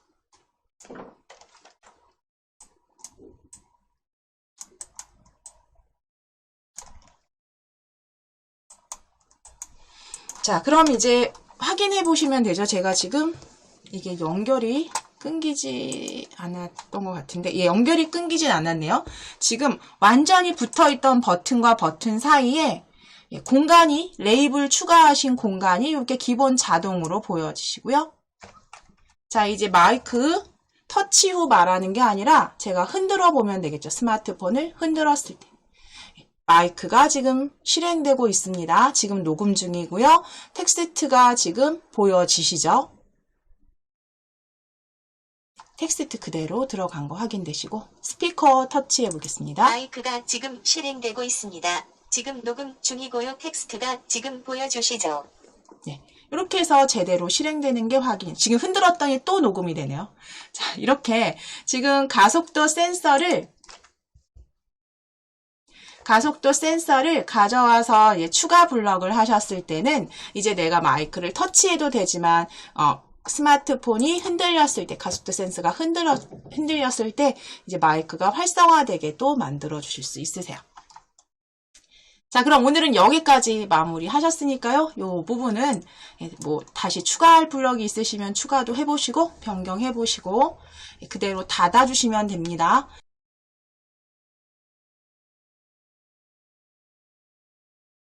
자, 그럼 이제 확인해 보시면 되죠. 제가 지금 이게 연결이 끊기지 않았던 것 같은데, 예, 연결이 끊기진 않았네요. 지금 완전히 붙어있던 버튼과 버튼 사이에 공간이, 레이블 추가하신 공간이 이렇게 기본 자동으로 보여지시고요. 자, 이제 마이크 터치 후 말하는 게 아니라 제가 흔들어 보면 되겠죠. 스마트폰을 흔들었을 때. 마이크가 지금 실행되고 있습니다. 지금 녹음 중이고요. 텍스트가 지금 보여지시죠? 텍스트 그대로 들어간 거 확인되시고 스피커 터치해 보겠습니다. 마이크가 지금 실행되고 있습니다. 지금 녹음 중이고요. 텍스트가 지금 보여주시죠. 네, 이렇게 해서 제대로 실행되는 게 확인. 지금 흔들었더니 또 녹음이 되네요. 자, 이렇게 지금 가속도 센서를 가져와서 추가 블럭을 하셨을 때는 이제 내가 마이크를 터치해도 되지만 스마트폰이 흔들렸을 때, 가속도 센서가 흔들렸을 때 이제 마이크가 활성화되게 또 만들어 주실 수 있으세요. 자, 그럼 오늘은 여기까지 마무리 하셨으니까요. 요 부분은 뭐 다시 추가할 블럭이 있으시면 추가도 해보시고 변경해보시고 그대로 닫아주시면 됩니다.